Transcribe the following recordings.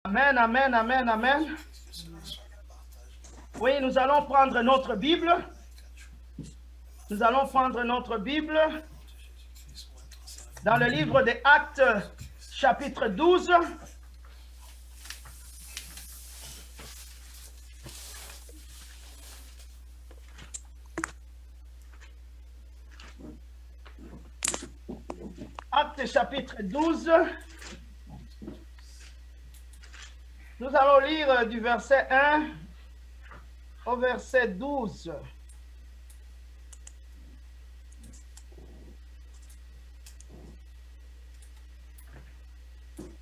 Amen, amen, amen, amen. Oui, nous allons prendre notre Bible. Nous allons prendre notre Bible dans le livre des Actes, chapitre 12. Actes, chapitre 12. Nous allons lire du verset 1 au verset 12.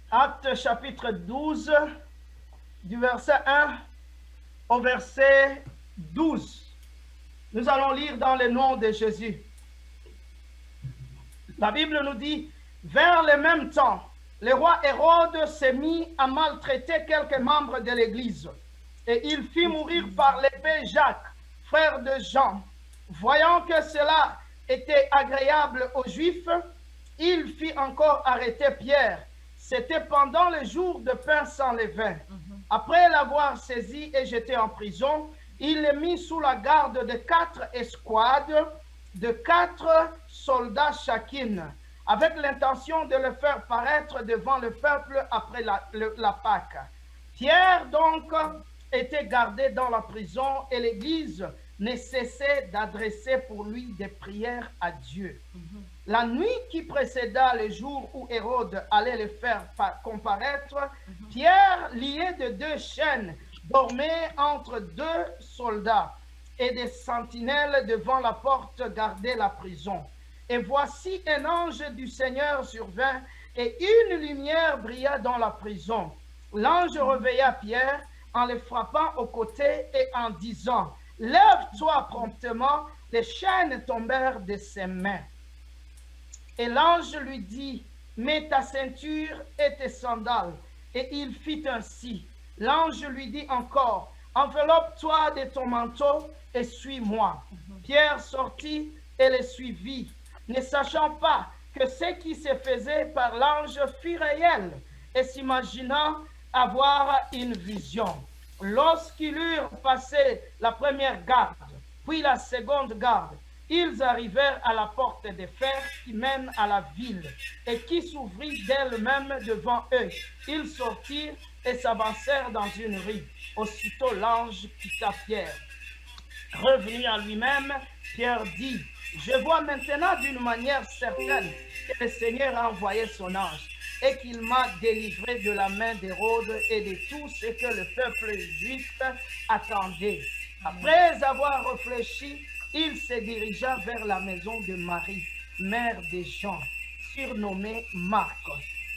Actes chapitre 12, du verset 1 au verset 12. Nous allons lire dans le nom de Jésus. La Bible nous dit, vers le même temps, le roi Hérode s'est mis à maltraiter quelques membres de l'Église, et il fit mourir par l'épée Jacques, frère de Jean. Voyant que cela était agréable aux Juifs, il fit encore arrêter Pierre. C'était pendant le jour de pain sans levain. Après l'avoir saisi et jeté en prison, il le mit sous la garde de 4 escouades, de 4 soldats chacune, avec l'intention de le faire paraître devant le peuple après la Pâque. Pierre donc était gardé dans la prison et l'Église ne cessait d'adresser pour lui des prières à Dieu. La nuit qui précéda le jour où Hérode allait le faire comparaître, Pierre, lié de 2 chaînes, dormait entre 2 soldats, et des sentinelles devant la porte gardaient la prison. Et voici un ange du Seigneur survint, et une lumière brilla dans la prison. L'ange réveilla Pierre en le frappant au côté et en disant, « Lève-toi promptement !» Les chaînes tombèrent de ses mains. Et l'ange lui dit, « Mets ta ceinture et tes sandales. » Et il fit ainsi. L'ange lui dit encore, « Enveloppe-toi de ton manteau et suis-moi. » Pierre sortit et le suivit, ne sachant pas que ce qui se faisait par l'ange fut réel, et s'imaginant avoir une vision. Lorsqu'ils eurent passé la première garde, puis la seconde garde, ils arrivèrent à la porte de fer qui mène à la ville et qui s'ouvrit d'elle-même devant eux. Ils sortirent et s'avancèrent dans une rue. Aussitôt l'ange quitta Pierre. Revenu à lui-même, Pierre dit, « Je vois maintenant d'une manière certaine que le Seigneur a envoyé son ange et qu'il m'a délivré de la main d'Hérode et de tout ce que le peuple juif attendait. » Après avoir réfléchi, il se dirigea vers la maison de Marie, mère de Jean, surnommée Marc,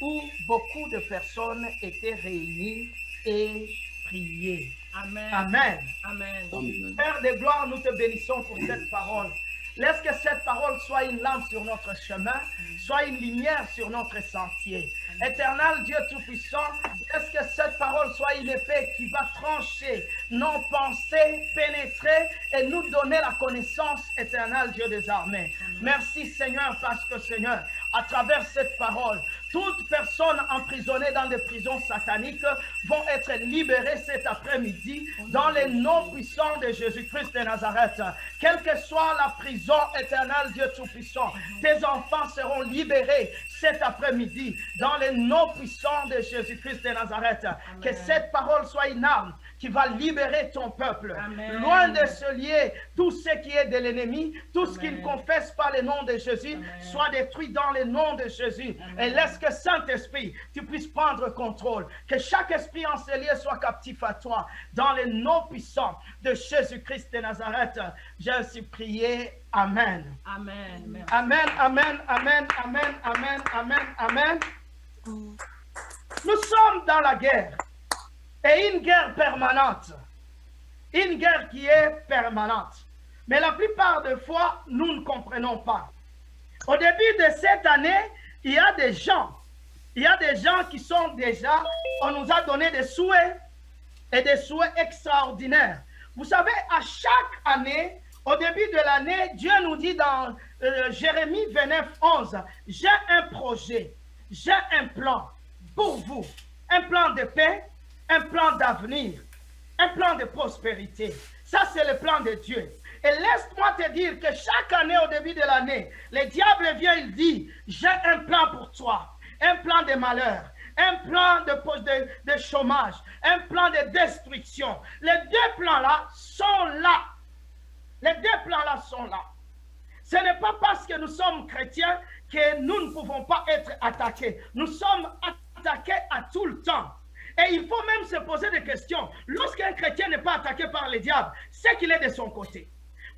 où beaucoup de personnes étaient réunies et priaient. Amen. Amen. Amen. Amen. Père de gloire, nous te bénissons pour cette parole. Laisse que cette parole soit une lampe sur notre chemin, soit une lumière sur notre sentier. Éternel Dieu Tout-Puissant, laisse que cette parole soit une épée qui va trancher nos pensées, pénétrer et nous donner la connaissance, éternel Dieu des armées. Merci Seigneur, parce que Seigneur, à travers cette parole, toute personne emprisonnée dans des prisons sataniques vont être libérées cet après-midi dans les noms puissants de Jésus-Christ de Nazareth. Quelle que soit la prison, éternel Dieu Tout-Puissant, tes enfants seront libérés cet après-midi dans les noms puissants de Jésus-Christ de Nazareth. Amen. Que cette parole soit une arme qui va libérer ton peuple. Amen. Loin de se lier tout ce qui est de l'ennemi, tout ce qu'il confesse par le nom de Jésus, soit détruit dans le nom de Jésus. Amen. Et laisse que Saint-Esprit, tu puisses prendre contrôle. Que chaque esprit encelé soit captif à toi. Dans le nom puissant de Jésus-Christ de Nazareth, j'ai ainsi prié. Amen. Amen. Amen, amen, amen, amen, amen, amen, amen. Nous sommes dans la guerre. Et une guerre permanente. Une guerre qui est permanente. Mais la plupart des fois, nous ne comprenons pas. Au début de cette année, il y a des gens qui sont déjà, on nous a donné des souhaits et des souhaits extraordinaires. Vous savez, à chaque année, au début de l'année, Dieu nous dit dans Jérémie 29, 11, j'ai un projet, j'ai un plan pour vous, un plan de paix, un plan d'avenir, un plan de prospérité. Ça, c'est le plan de Dieu. Et laisse-moi te dire que chaque année, au début de l'année, le diable vient, il dit, j'ai un plan pour toi, un plan de malheur, un plan de chômage, un plan de destruction. Les deux plans-là sont là. Les deux plans-là sont là. Ce n'est pas parce que nous sommes chrétiens que nous ne pouvons pas être attaqués. Nous sommes attaqués à tout le temps. Et il faut même se poser des questions. Lorsqu'un chrétien n'est pas attaqué par le diable, c'est qu'il est de son côté.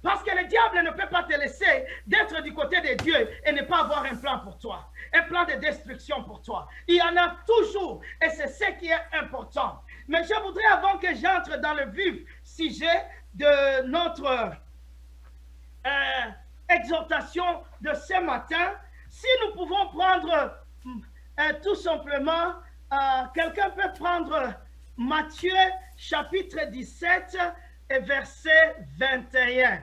Parce que le diable ne peut pas te laisser d'être du côté de Dieu et ne pas avoir un plan pour toi, un plan de destruction pour toi. Il y en a toujours et c'est ce qui est important. Mais je voudrais, avant que j'entre dans le vif sujet de notre exhortation de ce matin, si nous pouvons prendre tout simplement, quelqu'un peut prendre Matthieu chapitre 17 et verset 21.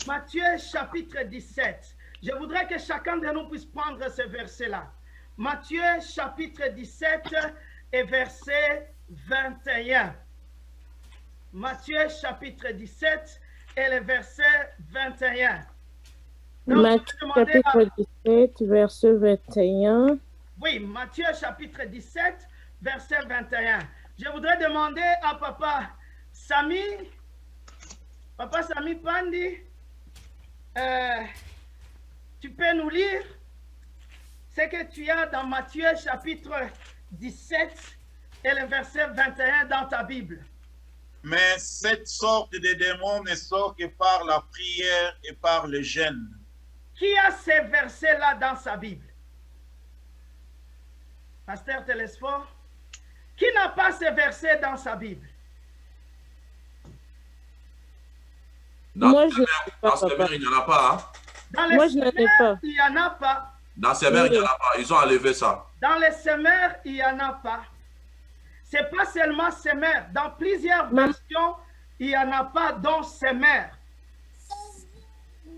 Matthieu chapitre 17. Je voudrais que chacun de nous puisse prendre ce verset-là. Matthieu chapitre 17 et verset 21. Matthieu chapitre 17 et le verset 21. Donc, Matthieu chapitre 17, verset 21. Oui, Matthieu chapitre 17, verset 21. Je voudrais demander à Papa Sami Pandi, tu peux nous lire ce que tu as dans Matthieu chapitre 17 et le verset 21 dans ta Bible. Mais cette sorte de démon ne sort que par la prière et par le jeûne. Qui a ces versets-là dans sa Bible? Pasteur Télésphore? Qui n'a pas ces versets dans sa Bible? Moi, je n'en ai pas. Dans ces mères, il n'y en a pas. Hein? Dans les Moi, je n'en ai pas. il n'y en a pas. Dans ces mères, il n'y en a pas. Ils ont enlevé ça. Dans les semeurs, il n'y en a pas. C'est pas seulement semeurs. Dans plusieurs versions, il n'y en a pas, dont semeurs.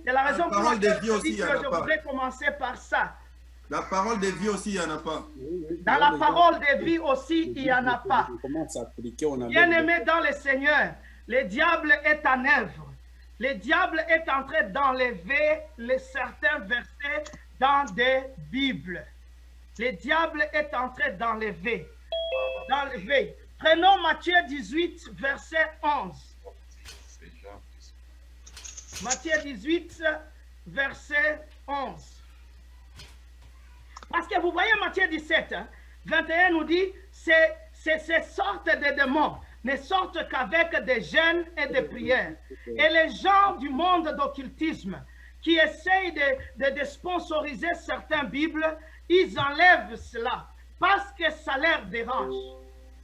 C'est la raison pour laquelle je voudrais commencer par ça. La parole de vie aussi, il n'y en a pas. Dans la parole de vie aussi, il n'y en a pas. Bien-aimé dans le Seigneur, le diable est en œuvre. Le diable est en train d'enlever certains versets dans des Bibles. Le diable est en train d'enlever. Prenons Matthieu 18, verset 11. Matthieu 18, verset 11. Parce que vous voyez Matthieu 17, 21 nous dit, ces sortes de démons ne sortent qu'avec des jeûnes et des prières. Et les gens du monde d'occultisme qui essayent de sponsoriser certaines Bibles, ils enlèvent cela parce que ça leur dérange.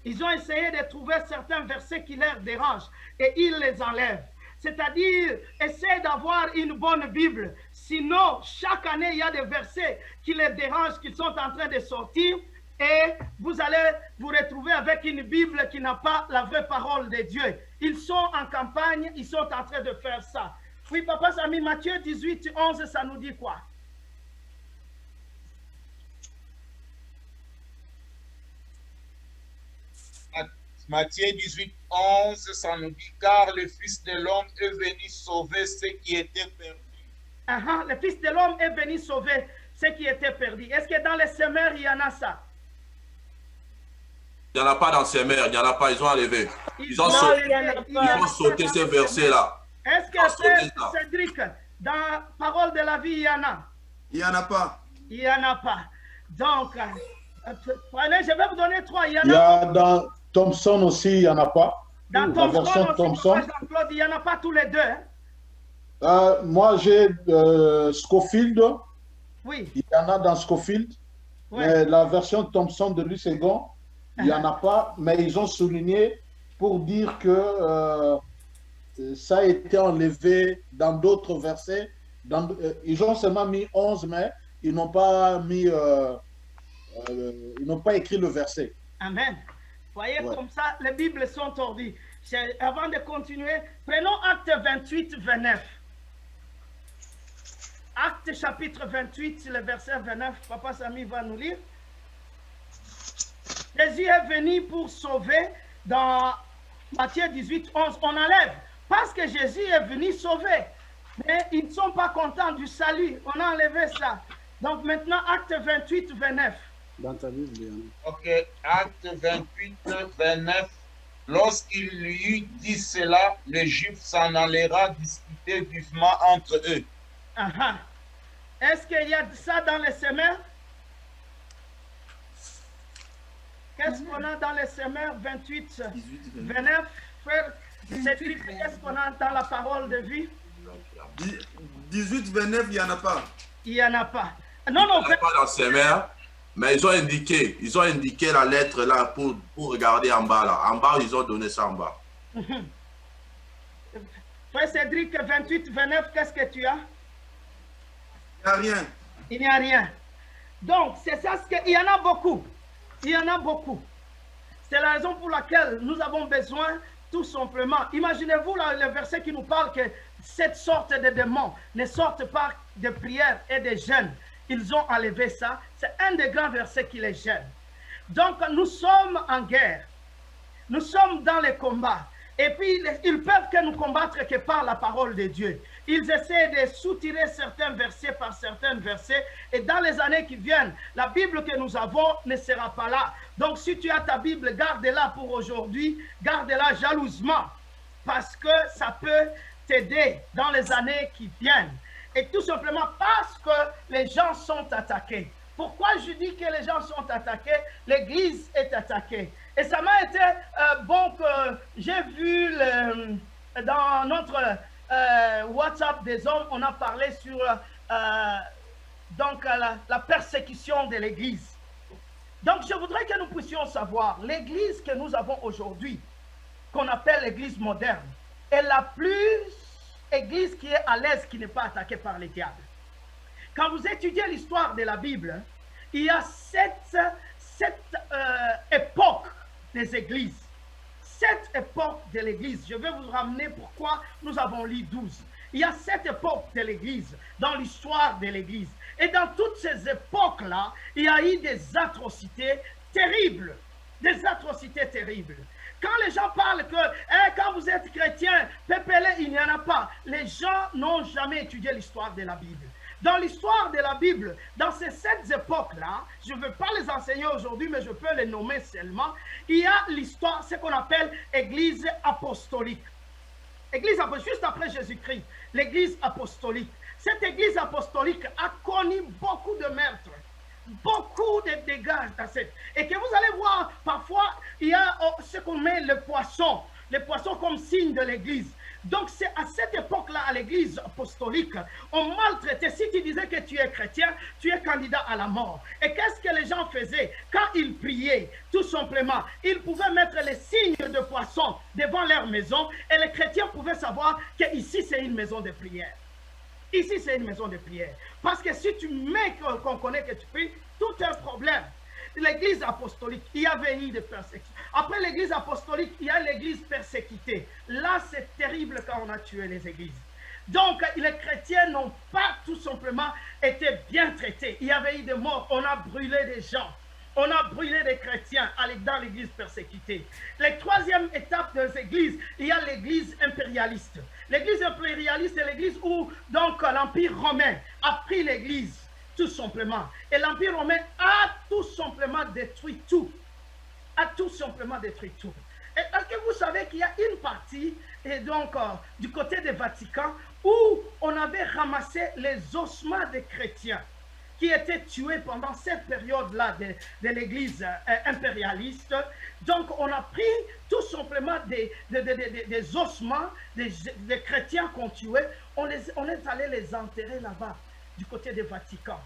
Ils ont essayé de trouver certains versets qui leur dérangent et ils les enlèvent. C'est-à-dire, essayez d'avoir une bonne Bible. Sinon, chaque année, il y a des versets qui les dérangent, qui sont en train de sortir. Et vous allez vous retrouver avec une Bible qui n'a pas la vraie parole de Dieu. Ils sont en campagne, ils sont en train de faire ça. Oui, Papa Sami, Matthieu 18, 11, ça nous dit quoi? Matthieu 18, 11, ça nous dit, car le Fils de l'homme est venu sauver ce qui était perdu. Le Fils de l'homme est venu sauver ce qui était perdu. Est-ce que dans les semeurs, il y en a ça? Il n'y en a pas dans ces mères, il n'y en a pas, ils ont enlevé. Ils ont sauté ces versets-là. Est-ce que Cédric, dans Parole de la vie, il y en a? Il n'y en a pas. Il n'y en a pas. Donc, prenez, je vais vous donner 3. Il y a dans Thompson aussi, il n'y en a pas. Dans la version aussi, Thompson. Jean-Claude, il n'y en a pas tous les deux. Hein? Moi, j'ai Scofield. Oui. Il y en a dans Scofield. Oui. Mais la version Thompson de Louis II, il n'y en a pas. Mais ils ont souligné pour dire que ça a été enlevé dans d'autres versets. Ils ont seulement mis 11, mais ils n'ont pas mis... ils n'ont pas écrit le verset. Amen. Voyez, comme ça, les Bibles sont tordues. Avant de continuer, prenons Acte 28, 29. Acte chapitre 28, le verset 29. Papa Sami va nous lire. Jésus est venu pour sauver. Dans Matthieu 18, 11, on enlève. Parce que Jésus est venu sauver. Mais ils ne sont pas contents du salut. On a enlevé ça. Donc maintenant, acte 28, 29. Dans ta Bible. Ok, acte 28, 29. Lorsqu'il lui eut dit cela, les Juifs s'en allèrent discuter vivement entre eux. Est-ce qu'il y a ça dans les semeurs? Qu'est-ce qu'on a dans les semeurs 28, 29? Frère, qu'est-ce qu'on a dans la parole de vie? 18, 29, il n'y en a pas. Il n'y en a pas. Non, non, il n'y en a pas dans semeurs, mais ils ont indiqué la lettre là pour regarder en bas là. En bas, ils ont donné ça en bas. Frère Cédric, 28, 29, qu'est-ce que tu as? Il n'y a rien. Il n'y a rien. Donc, c'est ça ce qu'il y en a beaucoup. Il y en a beaucoup. C'est la raison pour laquelle nous avons besoin, tout simplement. Imaginez-vous le verset qui nous parle que cette sorte de démons ne sortent pas de prières et de jeûnes. Ils ont enlevé ça. C'est un des grands versets qui les gêne. Donc, nous sommes en guerre. Nous sommes dans les combats. Et puis, ils peuvent que nous combattre que par la parole de Dieu. Ils essaient de soutirer certains versets par certains versets. Et dans les années qui viennent, la Bible que nous avons ne sera pas là. Donc, si tu as ta Bible, garde-la pour aujourd'hui. Garde-la jalousement. Parce que ça peut t'aider dans les années qui viennent. Et tout simplement parce que les gens sont attaqués. Pourquoi je dis que les gens sont attaqués? L'Église est attaquée. Et ça m'a été bon que j'ai vu dans notre WhatsApp des hommes, on a parlé sur donc, la persécution de l'Église. Donc je voudrais que nous puissions savoir, l'Église que nous avons aujourd'hui, qu'on appelle l'Église moderne, est la plus Église qui est à l'aise, qui n'est pas attaquée par les diables. Quand vous étudiez l'histoire de la Bible, il y a cette époque des églises. Cette époque de l'église, je vais vous ramener pourquoi nous avons lu 12. Il y a cette époque de l'église, dans l'histoire de l'église. Et dans toutes ces époques-là, il y a eu des atrocités terribles. Des atrocités terribles. Quand les gens parlent que quand vous êtes chrétien, pépélé, il n'y en a pas. Les gens n'ont jamais étudié l'histoire de la Bible. Dans l'histoire de la Bible, dans ces 7 époques-là, je ne veux pas les enseigner aujourd'hui, mais je peux les nommer seulement, il y a l'histoire, ce qu'on appelle Église apostolique. Église apostolique, juste après Jésus-Christ, l'Église apostolique. Cette Église apostolique a connu beaucoup de meurtres, beaucoup de dégâts dans cette. Et que vous allez voir, parfois, il y a ce qu'on met le poisson comme signe de l'Église. Donc, c'est à cette époque-là, à l'église apostolique, on maltraitait. Si tu disais que tu es chrétien, tu es candidat à la mort. Et qu'est-ce que les gens faisaient? Quand ils priaient, tout simplement, ils pouvaient mettre les signes de poisson devant leur maison et les chrétiens pouvaient savoir qu'ici, c'est une maison de prière. Ici, c'est une maison de prière. Parce que si tu mets qu'on connaît que tu pries, tout est un problème. L'église apostolique, il y avait eu des persécutions. Après l'église apostolique, il y a l'église persécutée. Là, c'est terrible quand on a tué les églises. Donc, les chrétiens n'ont pas tout simplement été bien traités. Il y avait eu des morts, on a brûlé des gens. On a brûlé des chrétiens dans l'église persécutée. La troisième étape des églises, il y a l'église impérialiste. L'église impérialiste est l'église où donc l'Empire romain a pris l'église. Tout simplement. Et l'Empire romain a tout simplement détruit tout. A tout simplement détruit tout. Et est-ce que vous savez qu'il y a une partie, et donc du côté du Vatican, où on avait ramassé les ossements des chrétiens qui étaient tués pendant cette période-là de l'église impérialiste. Donc on a pris tout simplement des ossements des chrétiens qu'on tuait, on est allé les enterrer là-bas, du côté du Vatican.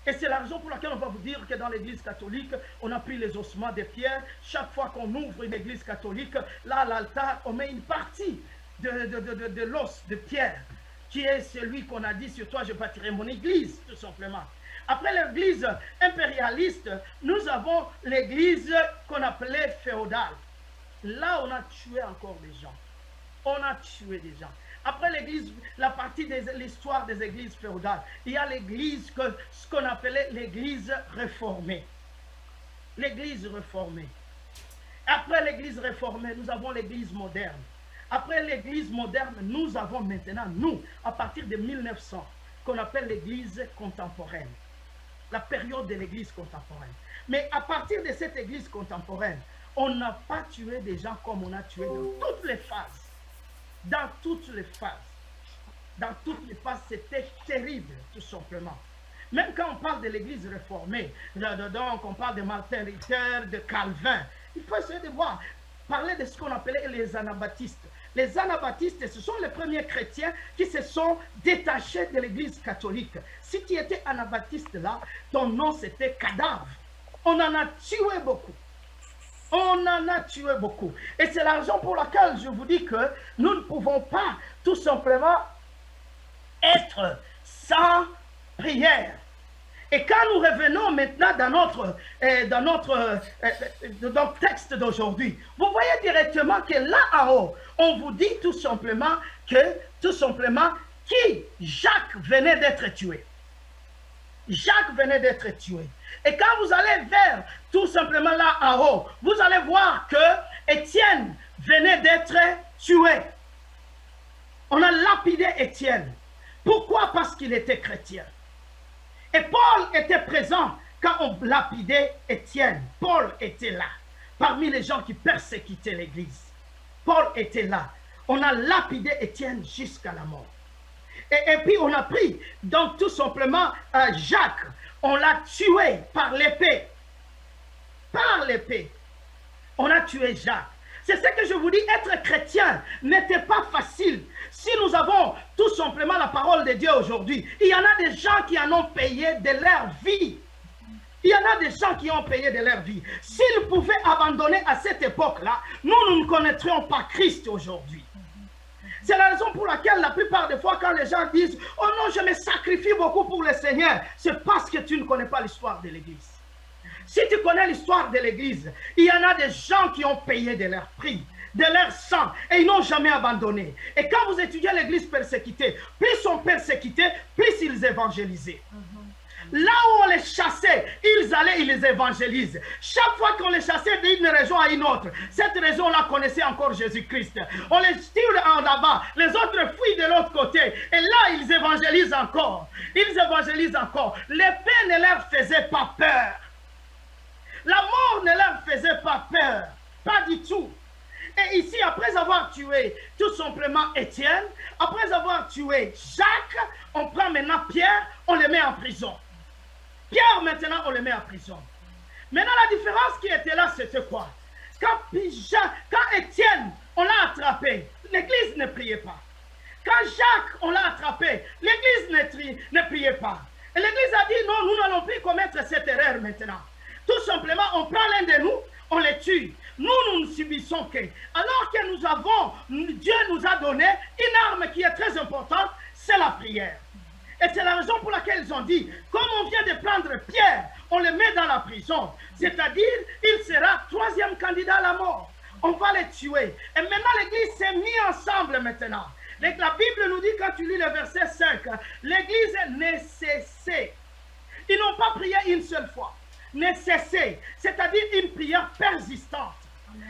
Et c'est la raison pour laquelle on va vous dire que dans l'église catholique, on a pris les ossements de Pierre. Chaque fois qu'on ouvre une église catholique, là à l'altar, on met une partie de l'os de Pierre, qui est celui qu'on a dit, sur toi je bâtirai mon église, tout simplement. Après l'église impérialiste, nous avons l'église qu'on appelait féodale. Là, on a tué encore des gens. On a tué des gens. Après l'église, la partie de l'histoire des églises féodales, il y a l'église, ce qu'on appelait l'église réformée. l'église réformée. Après l'église réformée, nous avons l'église moderne. Après l'église moderne, nous avons maintenant, nous, à partir de 1900, qu'on appelle l'église contemporaine. La période de l'église contemporaine. Mais à partir de cette église contemporaine, on n'a pas tué des gens comme on a tué dans toutes les phases. Dans toutes les phases. Dans toutes les phases, c'était terrible, tout simplement. Même quand on parle de l'église réformée, donc on parle de Martin Luther, de Calvin, il faut essayer de voir, parler de ce qu'on appelait les anabaptistes. Les anabaptistes, ce sont les premiers chrétiens qui se sont détachés de l'église catholique. Si tu étais anabaptiste là, ton nom c'était cadavre. On en a tué beaucoup. On en a tué beaucoup. Et c'est la raison pour laquelle je vous dis que nous ne pouvons pas tout simplement être sans prière. Et quand nous revenons maintenant dans notre texte d'aujourd'hui, vous voyez directement que là en haut, on vous dit tout simplement qui Jacques venait d'être tué. Jacques venait d'être tué. Et quand vous allez vers tout simplement là en haut, vous allez voir que Étienne venait d'être tué. On a lapidé Étienne. Pourquoi? Parce qu'il était chrétien. Et Paul était présent quand on lapidait Étienne. Paul était là, parmi les gens qui persécutaient l'Église. Paul était là. On a lapidé Étienne jusqu'à la mort. Et puis on a pris, donc tout simplement, Jacques, on l'a tué par l'épée. Par l'épée. On a tué Jacques. C'est ce que je vous dis, être chrétien n'était pas facile. Si nous avons tout simplement la parole de Dieu aujourd'hui, il y en a des gens qui en ont payé de leur vie. Il y en a des gens qui ont payé de leur vie. S'ils pouvaient abandonner à cette époque-là, nous ne connaîtrions pas Christ aujourd'hui. C'est la raison pour laquelle la plupart des fois quand les gens disent « Oh non, je me sacrifie beaucoup pour le Seigneur », c'est parce que tu ne connais pas l'histoire de l'Église. Si tu connais l'histoire de l'Église, il y en a des gens qui ont payé de leur prix, de leur sang, et ils n'ont jamais abandonné. Et quand vous étudiez l'Église persécutée, plus ils sont persécutés, plus ils évangélisaient. Là où on les chassait, ils allaient, ils les évangélisent. Chaque fois qu'on les chassait d'une région à une autre, cette région-là connaissait encore Jésus-Christ. On les tire en là-bas, les autres fuient de l'autre côté. Et là, ils évangélisent encore. Ils évangélisent encore. L'épée ne leur faisait pas peur. La mort ne leur faisait pas peur. Pas du tout. Et ici, après avoir tué tout simplement Étienne, après avoir tué Jacques, on prend maintenant Pierre, on le met en prison. Pierre, maintenant, on le met en prison. Maintenant, la différence qui était là, c'était quoi? Quand Étienne, on l'a attrapé, l'Église ne priait pas. Quand Jacques, on l'a attrapé, l'Église ne priait pas. Et l'Église a dit, non, nous n'allons plus commettre cette erreur maintenant. Tout simplement, on prend l'un de nous, on les tue. Nous ne subissons que. Alors que nous avons, Dieu nous a donné une arme qui est très importante, c'est la prière. Et c'est la raison pour laquelle ils ont dit, comme on vient de prendre Pierre, on le met dans la prison. C'est-à-dire, il sera troisième candidat à la mort. On va les tuer. Et maintenant, l'Église s'est mise ensemble maintenant. La Bible nous dit, quand tu lis le verset 5, l'Église ne cessait. Ils n'ont pas prié une seule fois. Ne cessait. C'est-à-dire une prière persistante.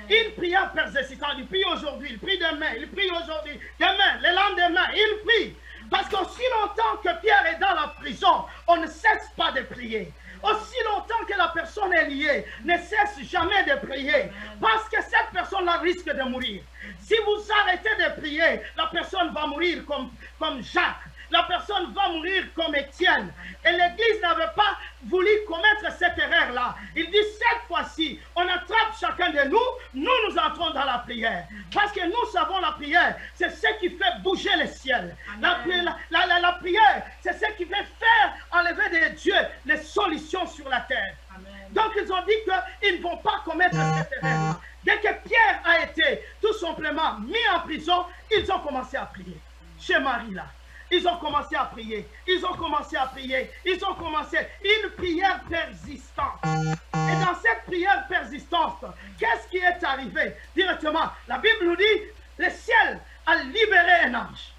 Une prière persistante. Il prie aujourd'hui, il prie demain, il prie aujourd'hui, demain, le lendemain, il prie. Parce qu'aussi longtemps que Pierre est dans la prison, on ne cesse pas de prier. Aussi longtemps que la personne est liée, ne cesse jamais de prier. Parce que cette personne-là risque de mourir. Si vous arrêtez de prier, la personne va mourir comme Jacques. La personne va mourir comme Étienne. Et l'Église n'avait pas voulu commettre cette erreur-là. Il dit, cette fois-ci, on attrape chacun de nous, nous entrons dans la prière. Parce que nous savons la prière, c'est ce qui fait bouger le ciel. La prière, c'est ce qui fait faire enlever de Dieu les solutions sur la terre. Amen. Donc ils ont dit qu'ils ne vont pas commettre cette erreur-là. Dès que Pierre a été tout simplement mis en prison, ils ont commencé à prier. Chez Marie là. Ils ont commencé à prier, ils ont commencé à prier, ils ont commencé une prière persistante. Et dans cette prière persistante, qu'est-ce qui est arrivé directement? La Bible nous dit, le ciel a libéré un ange.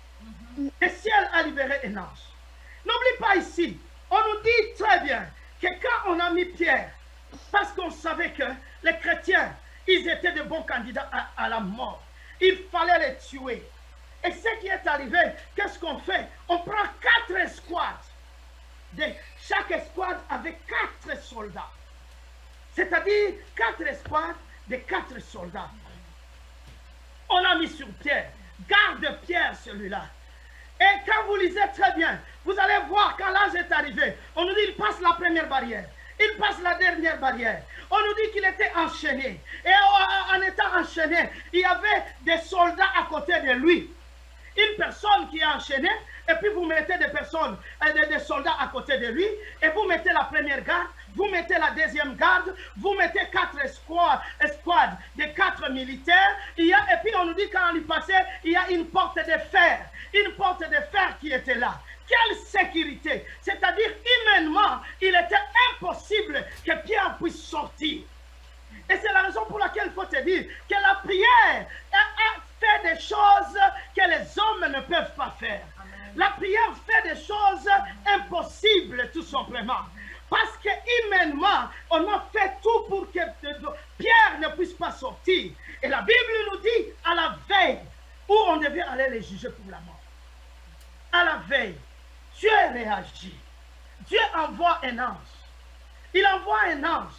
Le ciel a libéré un ange. N'oublie pas ici, on nous dit très bien que quand on a mis Pierre Parce qu'on savait que les chrétiens, ils étaient de bons candidats à la mort. Il fallait les tuer. Et ce qui est arrivé, qu'est-ce qu'on fait? On prend 4 escouades. Chaque escouade avait 4 soldats. C'est-à-dire 4 escouades de 4 soldats. On a mis sur Pierre. Garde Pierre celui-là. Et quand vous lisez très bien, vous allez voir quand l'âge est arrivé, on nous dit qu'il passe la première barrière. Il passe la dernière barrière. On nous dit qu'il était enchaîné. Et en étant enchaîné, il y avait des soldats à côté de lui. Une personne qui est enchaînée, et puis vous mettez des personnes, des soldats à côté de lui, et vous mettez la première garde, vous mettez la deuxième garde, vous mettez 4 escouades de 4 militaires, et puis on nous dit quand on y passait, il y a une porte de fer qui était là. Quelle sécurité! C'est-à-dire, humainement, il était impossible que Pierre puisse sortir. Et c'est la raison pour laquelle il faut te dire que la prière a fait des choses que les hommes ne peuvent pas faire. Amen. La prière fait des choses impossibles, tout simplement. Parce que humainement, on a fait tout pour que Pierre ne puisse pas sortir. Et la Bible nous dit à la veille où on devait aller les juger pour la mort. À la veille, Dieu réagit. Dieu envoie un ange. Il envoie un ange.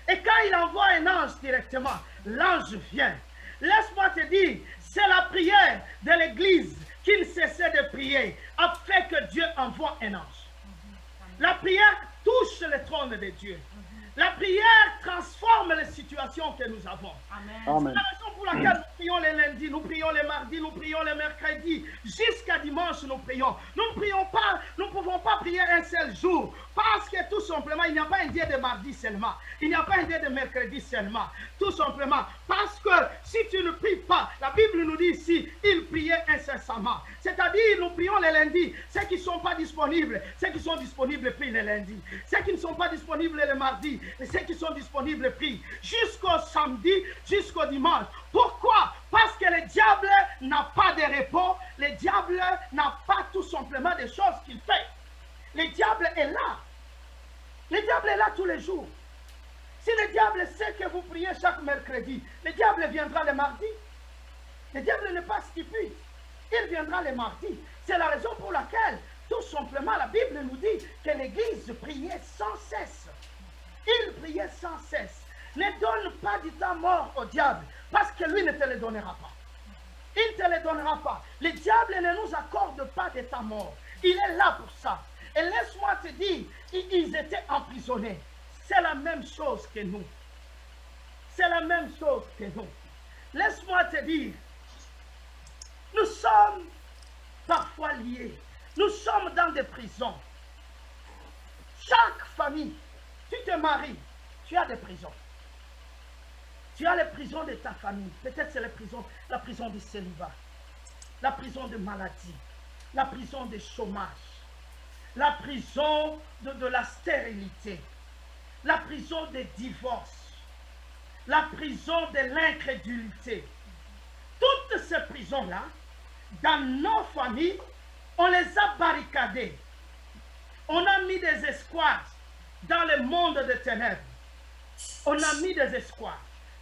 Et quand il envoie un ange directement, l'ange vient. Laisse-moi te dire, c'est la prière de l'Église qui ne cessait de prier afin que Dieu envoie un ange. La prière touche le trône de Dieu. La prière transforme les situations que nous avons. C'est la raison pour laquelle nous prions les lundis, nous prions les mardis, nous prions les mercredis, jusqu'à dimanche nous prions. Nous ne pouvons pas prier un seul jour, parce que tout simplement, il n'y a pas un Dieu de mardi seulement, il n'y a pas un Dieu de mercredi seulement, tout simplement, parce que si tu ne pries pas, la Bible nous dit ici, il priait incessamment. C'est-à-dire, nous prions les lundis, ceux qui ne sont pas disponibles, ceux qui sont disponibles prient les lundis, ceux qui ne sont pas disponibles le mardi, et ceux qui sont disponibles prient jusqu'au samedi, jusqu'au dimanche. Pourquoi? Parce que le diable n'a pas de repos, le diable n'a pas tout simplement des choses qu'il fait. Le diable est là. Le diable est là tous les jours. Si le diable sait que vous priez chaque mercredi, le diable viendra le mardi. Le diable n'est pas stupide. Il viendra le mardi. C'est la raison pour laquelle, tout simplement, la Bible nous dit que l'Église priait sans cesse. Il priait sans cesse. Ne donne pas du temps mort au diable, parce que lui ne te le donnera pas. Il ne te le donnera pas. Le diable ne nous accorde pas de temps mort. Il est là pour ça. Et laisse-moi te dire, ils étaient emprisonnés. C'est la même chose que nous. C'est la même chose que nous. Laisse-moi te dire, nous sommes parfois liés. Nous sommes dans des prisons. Chaque famille, tu te maries, tu as des prisons. Tu as les prisons de ta famille. Peut-être c'est la prison du célibat, la prison de maladie, la prison de chômage, la prison de la stérilité, la prison des divorces, la prison de l'incrédulité. Toutes ces prisons-là, dans nos familles, on les a barricadées. On a mis des escouades dans le monde des ténèbres. On a mis des escouades.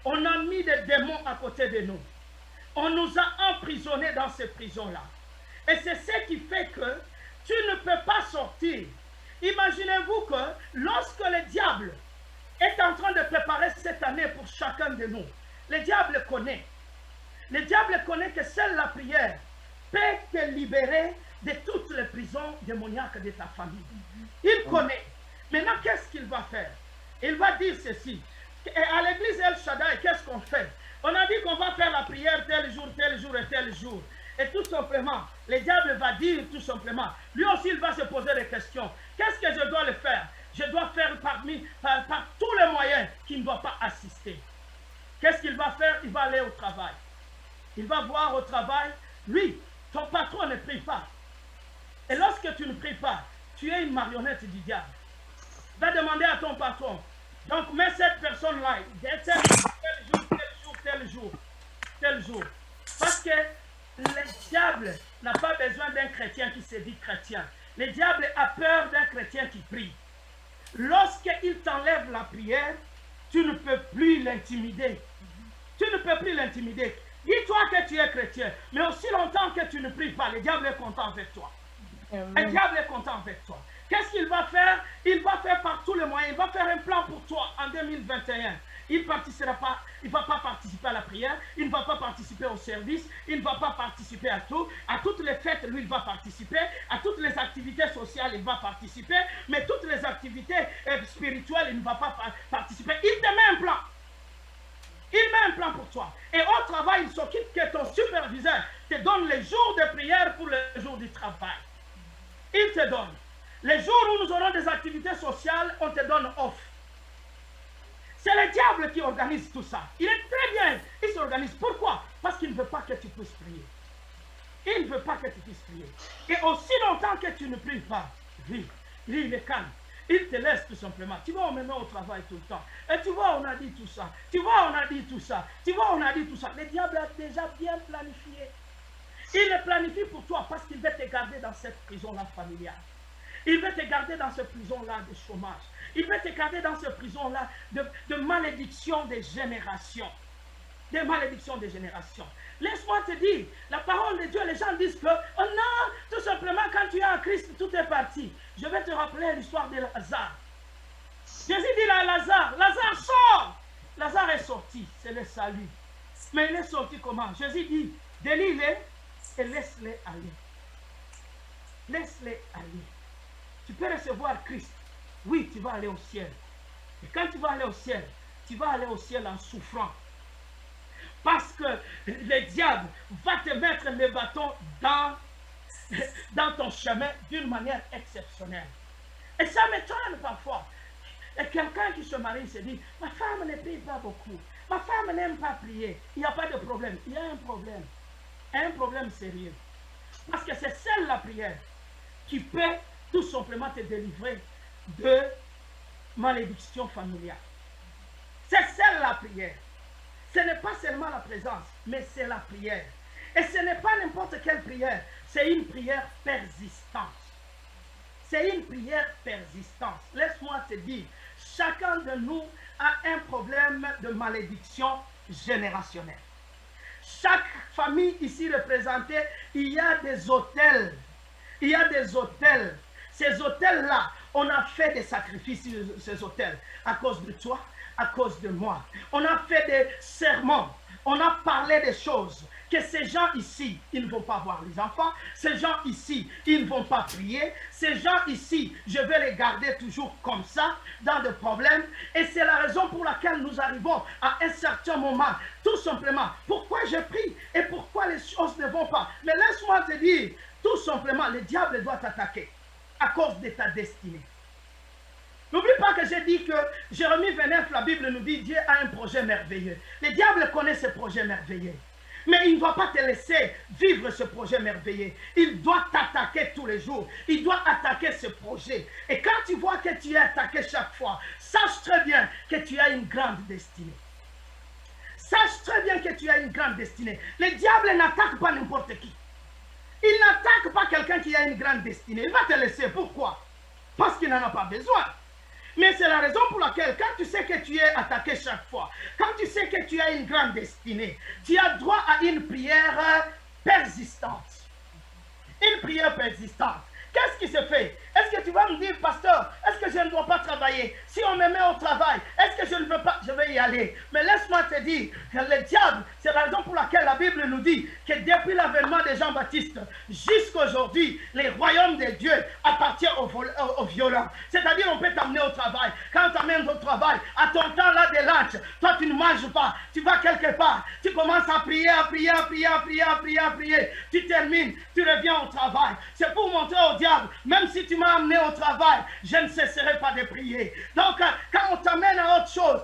On a mis des démons à côté de nous. On nous a emprisonnés dans ces prisons-là. Et c'est ce qui fait que tu ne peux pas sortir. Imaginez-vous que lorsque le diable est en train de préparer cette année pour chacun de nous, le diable connaît. Le diable connaît que seule la prière peut te libérer de toutes les prisons démoniaques de ta famille. Il connaît. Maintenant, qu'est-ce qu'il va faire? Il va dire ceci. Et à l'église El Shaddai, qu'est-ce qu'on fait? On a dit qu'on va faire la prière tel jour et tel jour. Et tout simplement, le diable va dire tout simplement, lui aussi il va se poser des questions. Qu'est-ce que je dois le faire? Je dois faire par tous les moyens qu'il ne doit pas assister. Qu'est-ce qu'il va faire? Il va aller au travail. Il va voir au travail, lui, ton patron ne prie pas. Et lorsque tu ne pries pas, tu es une marionnette du diable. Va demander à ton patron, donc mets cette personne-là, tel jour. Parce que le diable n'a pas besoin d'un chrétien qui se dit chrétien. Le diable a peur d'un chrétien qui prie. Lorsqu'il t'enlève la prière, tu ne peux plus l'intimider. Tu ne peux plus l'intimider. Dis-toi que tu es chrétien, mais aussi longtemps que tu ne pries pas, le diable est content avec toi. Le diable est content avec toi. Qu'est-ce qu'il va faire? Il va faire par tous les moyens. Il va faire un plan pour toi en 2021. Il ne va pas participer à la prière, il ne va pas participer au service, il ne va pas participer à tout. À toutes les fêtes, lui, il va participer. À toutes les activités sociales, il va participer. Mais toutes les activités spirituelles, il ne va pas participer. Il te met un plan. Il met un plan pour toi. Et au travail, il s'occupe que ton superviseur te donne les jours de prière pour les jours du travail. Il te donne. Les jours où nous aurons des activités sociales, on te donne off. C'est le diable qui organise tout ça. Il est très bien. Il s'organise. Pourquoi? Parce qu'il ne veut pas que tu puisses prier. Il ne veut pas que tu puisses prier. Et aussi longtemps que tu ne pries pas, lui, il est calme. Il te laisse tout simplement. Tu vois, on me met au travail tout le temps. Et tu vois, on a dit tout ça. Tu vois, on a dit tout ça. Tu vois, on a dit tout ça. Le diable a déjà bien planifié. Il le planifie pour toi parce qu'il veut te garder dans cette prison-là familiale. Il veut te garder dans cette prison-là de chômage. Il veut te garder dans cette prison-là de malédiction des générations. Des malédictions des générations. Laisse-moi te dire, la parole de Dieu, les gens disent que, oh non, tout simplement quand tu es en Christ, tout est parti. Je vais te rappeler l'histoire de Lazare. Jésus dit à Lazare, Lazare sort. Lazare est sorti, c'est le salut. Mais il est sorti comment? Jésus dit, délie-les et laisse-les aller. Laisse-les aller. Tu peux recevoir Christ. Oui, tu vas aller au ciel. Et quand tu vas aller au ciel, tu vas aller au ciel en souffrant. Parce que le diable va te mettre le bâton dans ton chemin d'une manière exceptionnelle. Et ça m'étonne parfois. Et quelqu'un qui se marie se dit, ma femme ne prie pas beaucoup. Ma femme n'aime pas prier. Il n'y a pas de problème. Il y a un problème. Un problème sérieux. Parce que c'est seule la prière qui peut tout simplement te délivrer de malédiction familiale. C'est seule la prière. Ce n'est pas seulement la présence, mais c'est la prière. Et ce n'est pas n'importe quelle prière, c'est une prière persistante. C'est une prière persistante. Laisse-moi te dire, chacun de nous a un problème de malédiction générationnelle. Chaque famille ici représentée, il y a des autels. Il y a des autels. Ces autels-là, on a fait des sacrifices sur ces autels à cause de toi, à cause de moi. On a fait des sermons, on a parlé des choses que ces gens ici, ils ne vont pas voir les enfants, ces gens ici, ils ne vont pas prier, ces gens ici, je vais les garder toujours comme ça, dans des problèmes, et c'est la raison pour laquelle nous arrivons à un certain moment, tout simplement, pourquoi je prie et pourquoi les choses ne vont pas. Mais laisse-moi te dire, tout simplement, le diable doit t'attaquer à cause de ta destinée. N'oublie pas que j'ai dit que Jérémie 29, la Bible nous dit Dieu a un projet merveilleux. Le diable connaît ce projet merveilleux. Mais il ne doit pas te laisser vivre ce projet merveilleux. Il doit t'attaquer tous les jours. Il doit attaquer ce projet. Et quand tu vois que tu es attaqué chaque fois, sache très bien que tu as une grande destinée. Sache très bien que tu as une grande destinée. Le diable n'attaque pas n'importe qui. Il n'attaque pas quelqu'un qui a une grande destinée. Il va te laisser. Pourquoi? Parce qu'il n'en a pas besoin. Mais c'est la raison pour laquelle, quand tu sais que tu es attaqué chaque fois, quand tu sais que tu as une grande destinée, tu as droit à une prière persistante. Une prière persistante. Qu'est-ce qui se fait? Est-ce que tu vas me dire, pasteur, est-ce que je ne dois pas travailler? Si on me met au travail, est-ce que je ne veux pas? Je vais y aller. Mais laisse-moi te dire, le diable, c'est la raison pour laquelle la Bible nous dit que depuis l'avènement de Jean-Baptiste jusqu'à aujourd'hui, les royaumes de Dieu appartiennent aux violents. C'est-à-dire, on peut t'amener au travail. Quand on t'amène au travail, à ton temps là de lunch, toi tu ne manges pas, tu vas quelque part, tu commences à prier, à prier, à prier, à prier, à prier, à prier. Tu termines, tu reviens au travail. C'est pour montrer au diable, même si tu m'as amené au travail, je ne cesserai pas de prier. Donc, quand on t'amène à autre chose,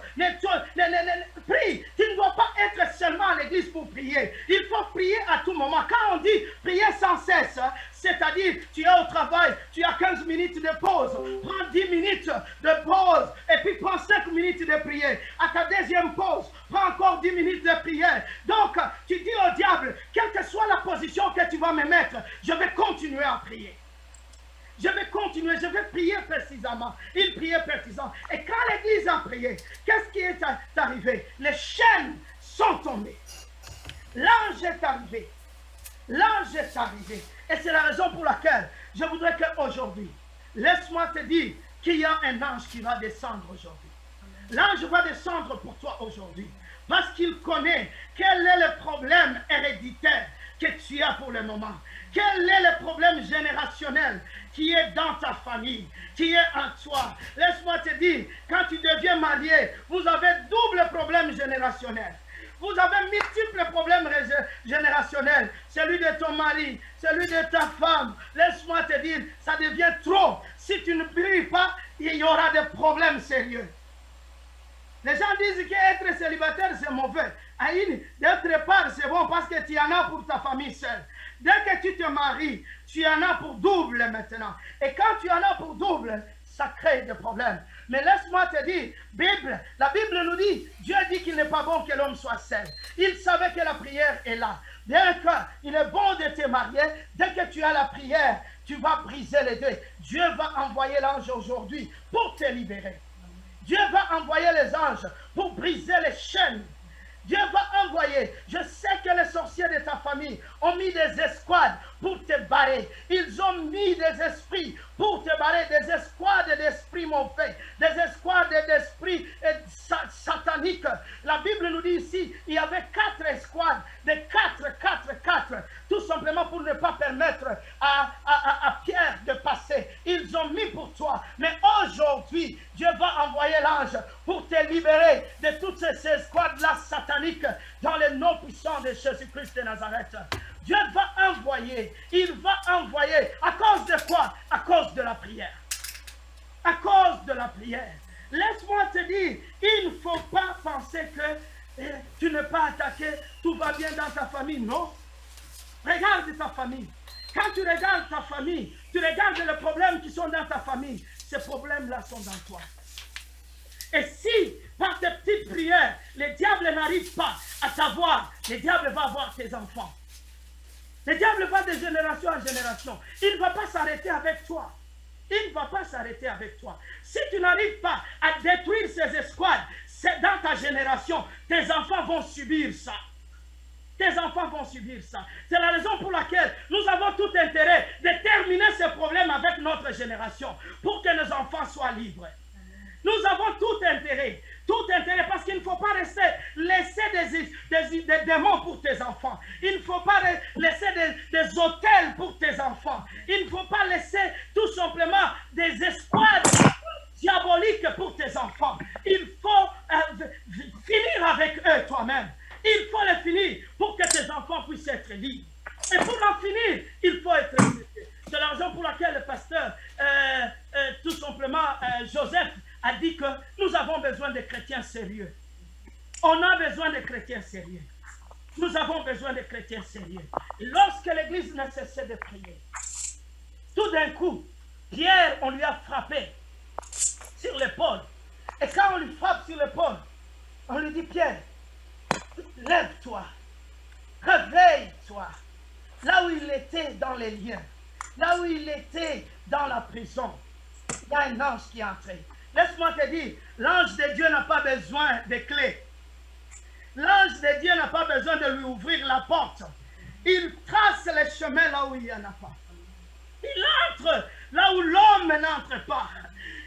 prie. Tu ne dois pas être seulement à l'église pour prier. Il faut prier à tout moment. Quand on dit prier sans cesse, c'est-à-dire tu es au travail, tu as 15 minutes de pause, prends 10 minutes de pause et puis prends 5 minutes de prière. À ta deuxième pause, prends encore 10 minutes de prière. Donc, tu dis au diable, quelle que soit la position que tu vas me mettre, je vais continuer à prier. Je vais continuer continuer, je vais prier précisément. Il priait précisément. Et quand l'église a prié, qu'est-ce qui est arrivé? Les chaînes sont tombées. L'ange est arrivé. L'ange est arrivé. Et c'est la raison pour laquelle je voudrais qu'aujourd'hui, laisse-moi te dire qu'il y a un ange qui va descendre aujourd'hui. L'ange va descendre pour toi aujourd'hui. Parce qu'il connaît quel est le problème héréditaire que tu as pour le moment. Quel est le problème générationnel qui est dans ta famille, qui est en toi. Laisse-moi te dire, quand tu deviens marié, vous avez double problème générationnel. Vous avez multiples problèmes générationnels. Celui de ton mari, celui de ta femme. Laisse-moi te dire, ça devient trop. Si tu ne pries pas, il y aura des problèmes sérieux. Les gens disent qu'être célibataire, c'est mauvais. D'autre part, c'est bon parce que tu en as pour ta famille seule. Dès que tu te maries, tu en as pour double maintenant. Et quand tu en as pour double, ça crée des problèmes. Mais laisse-moi te dire, la Bible nous dit, Dieu dit qu'il n'est pas bon que l'homme soit seul. Il savait que la prière est là. Bien qu'il est bon de te marier, dès que tu as la prière, tu vas briser les deux. Dieu va envoyer l'ange aujourd'hui pour te libérer. Dieu va envoyer les anges pour briser les chaînes. Dieu va envoyer. Je sais que les sorciers de ta famille ont mis des escouades pour te barrer. Ils ont mis des esprits pour te barrer, des escouades d'esprits mauvais, des escouades d'esprits sataniques. La Bible nous dit ici, il y avait 4 escouades, de 4, tout simplement pour ne pas permettre à Pierre de passer. Ils ont mis pour toi. Mais aujourd'hui, Dieu va envoyer l'ange pour te libérer de toutes ces escouades-là sataniques dans le nom puissant de Jésus-Christ de Nazareth. Dieu va envoyer, il va envoyer. À cause de quoi? À cause de la prière. À cause de la prière. Laisse-moi te dire, il ne faut pas penser que tu n'es pas attaqué, tout va bien dans ta famille. Non. Regarde ta famille. Quand tu regardes ta famille, tu regardes les problèmes qui sont dans ta famille. Ces problèmes-là sont dans toi. Et si, par tes petites prières, le diable n'arrive pas à t'avoir, le diable va avoir tes enfants. Le diable va de génération en génération. Il ne va pas s'arrêter avec toi. Il ne va pas s'arrêter avec toi. Si tu n'arrives pas à détruire ces escouades, c'est dans ta génération, tes enfants vont subir ça. Tes enfants vont subir ça. C'est la raison pour laquelle nous avons tout intérêt de terminer ce problème avec notre génération pour que nos enfants soient libres. Nous avons tout intérêt parce qu'il ne faut pas laisser des démons pour tes enfants. Il ne faut pas laisser des hôtels pour tes enfants. Il ne faut pas laisser tout simplement des escouades diaboliques pour tes enfants. Il faut finir avec eux toi-même. Il faut les finir pour que tes enfants puissent être libres. Et pour en finir, il faut être libre. C'est la raison pour laquelle le pasteur, tout simplement, Joseph, a dit que nous avons besoin de chrétiens sérieux. On a besoin de chrétiens sérieux. Nous avons besoin de chrétiens sérieux. Lorsque l'Église n'a cessé de prier, tout d'un coup, Pierre, on lui a frappé sur l'épaule. Et quand on lui frappe sur l'épaule, on lui dit, Pierre, lève-toi, réveille-toi. Là où il était dans les liens, là où il était dans la prison, il y a un ange qui est entré. Laisse-moi te dire, l'ange de Dieu n'a pas besoin de clés. L'ange de Dieu n'a pas besoin de lui ouvrir la porte. Il trace les chemins là où il n'y en a pas. Il entre là où l'homme n'entre pas.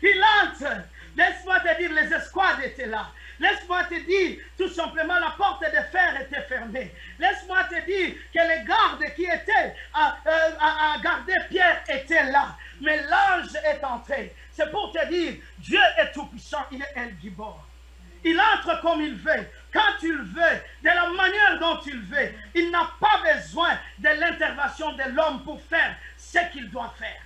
Il entre. Laisse-moi te dire, les escouades étaient là. Laisse-moi te dire, tout simplement, la porte de fer était fermée. Laisse-moi te dire que les gardes qui étaient à garder Pierre étaient là. Mais l'ange est entré. C'est pour te dire, Dieu est tout-puissant, il est El Gibor. Il entre comme il veut, quand il veut, de la manière dont il veut. Il n'a pas besoin de l'intervention de l'homme pour faire ce qu'il doit faire.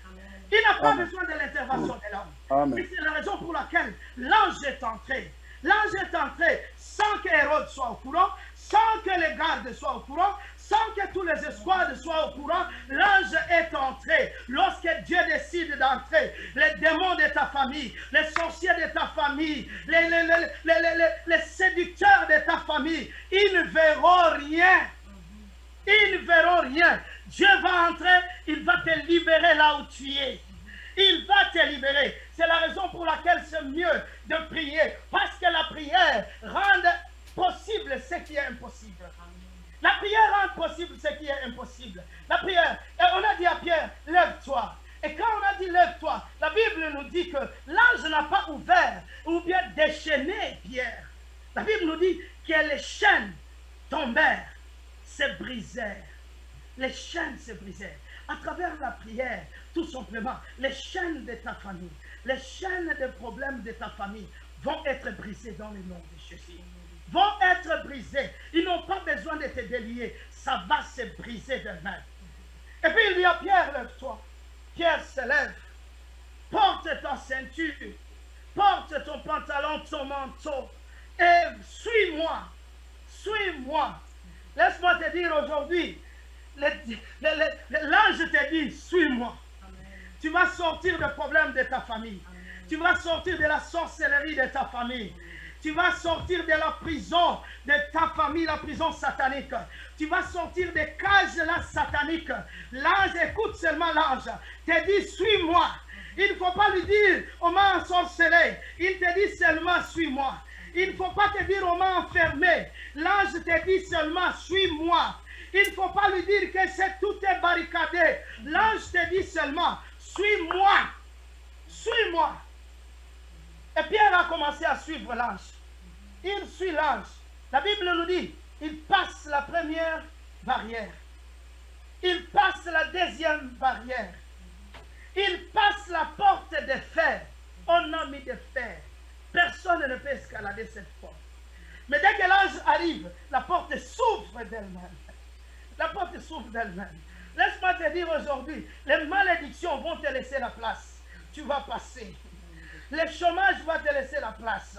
Il n'a pas besoin de l'intervention de l'homme. Et c'est la raison pour laquelle l'ange est entré. L'ange est entré sans que Hérode soit au courant, sans que les gardes soient au courant, sans que tous les escouades soient au courant. L'ange est entré. Lorsque Dieu décide d'entrer, les démons de ta famille, les sorciers de ta famille, les séducteurs de ta famille, ils ne verront rien. Ils ne verront rien. Dieu va entrer, il va te libérer là où tu es. Il va mieux de prier parce que la prière rend possible ce qui est impossible. La prière rend possible ce qui est impossible. La prière, et on a dit à Pierre, lève-toi. Et quand on a dit lève-toi, la Bible nous dit que l'ange n'a pas ouvert ou bien déchaîné Pierre. La Bible nous dit que les chaînes tombèrent, se brisèrent. Les chaînes se brisèrent. À travers la prière, tout simplement, les chaînes de ta famille, les chaînes de problèmes de ta famille vont être brisées dans le nom de Jésus. Vont être brisées. Ils n'ont pas besoin de te délier. Ça va se briser d'eux-mêmes. Et puis il dit à Pierre, lève-toi. Pierre se lève. Porte ta ceinture. Porte ton pantalon, ton manteau. Et suis-moi. Suis-moi. Laisse-moi te dire aujourd'hui, l'ange te dit, suis-moi. Tu vas sortir des problèmes de ta famille. Tu vas sortir de la sorcellerie de ta famille. Tu vas sortir de la prison de ta famille, la prison satanique. Tu vas sortir des cages là sataniques. L'ange, écoute seulement l'ange. Te dit, suis-moi. Il ne faut pas lui dire, on m'a ensorcelé. Il te dit seulement, suis-moi. Il ne faut pas te dire, on m'a enfermé. L'ange te dit seulement, suis-moi. Il ne faut pas lui dire que tout est barricadé. L'ange te dit seulement, suis-moi. Suis-moi. Et Pierre a commencé à suivre l'ange. Il suit l'ange. La Bible nous dit, il passe la première barrière. Il passe la deuxième barrière. Il passe la porte de fer. On a mis de fer. Personne ne peut escalader cette porte. Mais dès que l'ange arrive, la porte s'ouvre d'elle-même. La porte s'ouvre d'elle-même. Laisse-moi te dire aujourd'hui, les malédictions vont te laisser la place. Tu vas passer. Les chômages vont te laisser la place.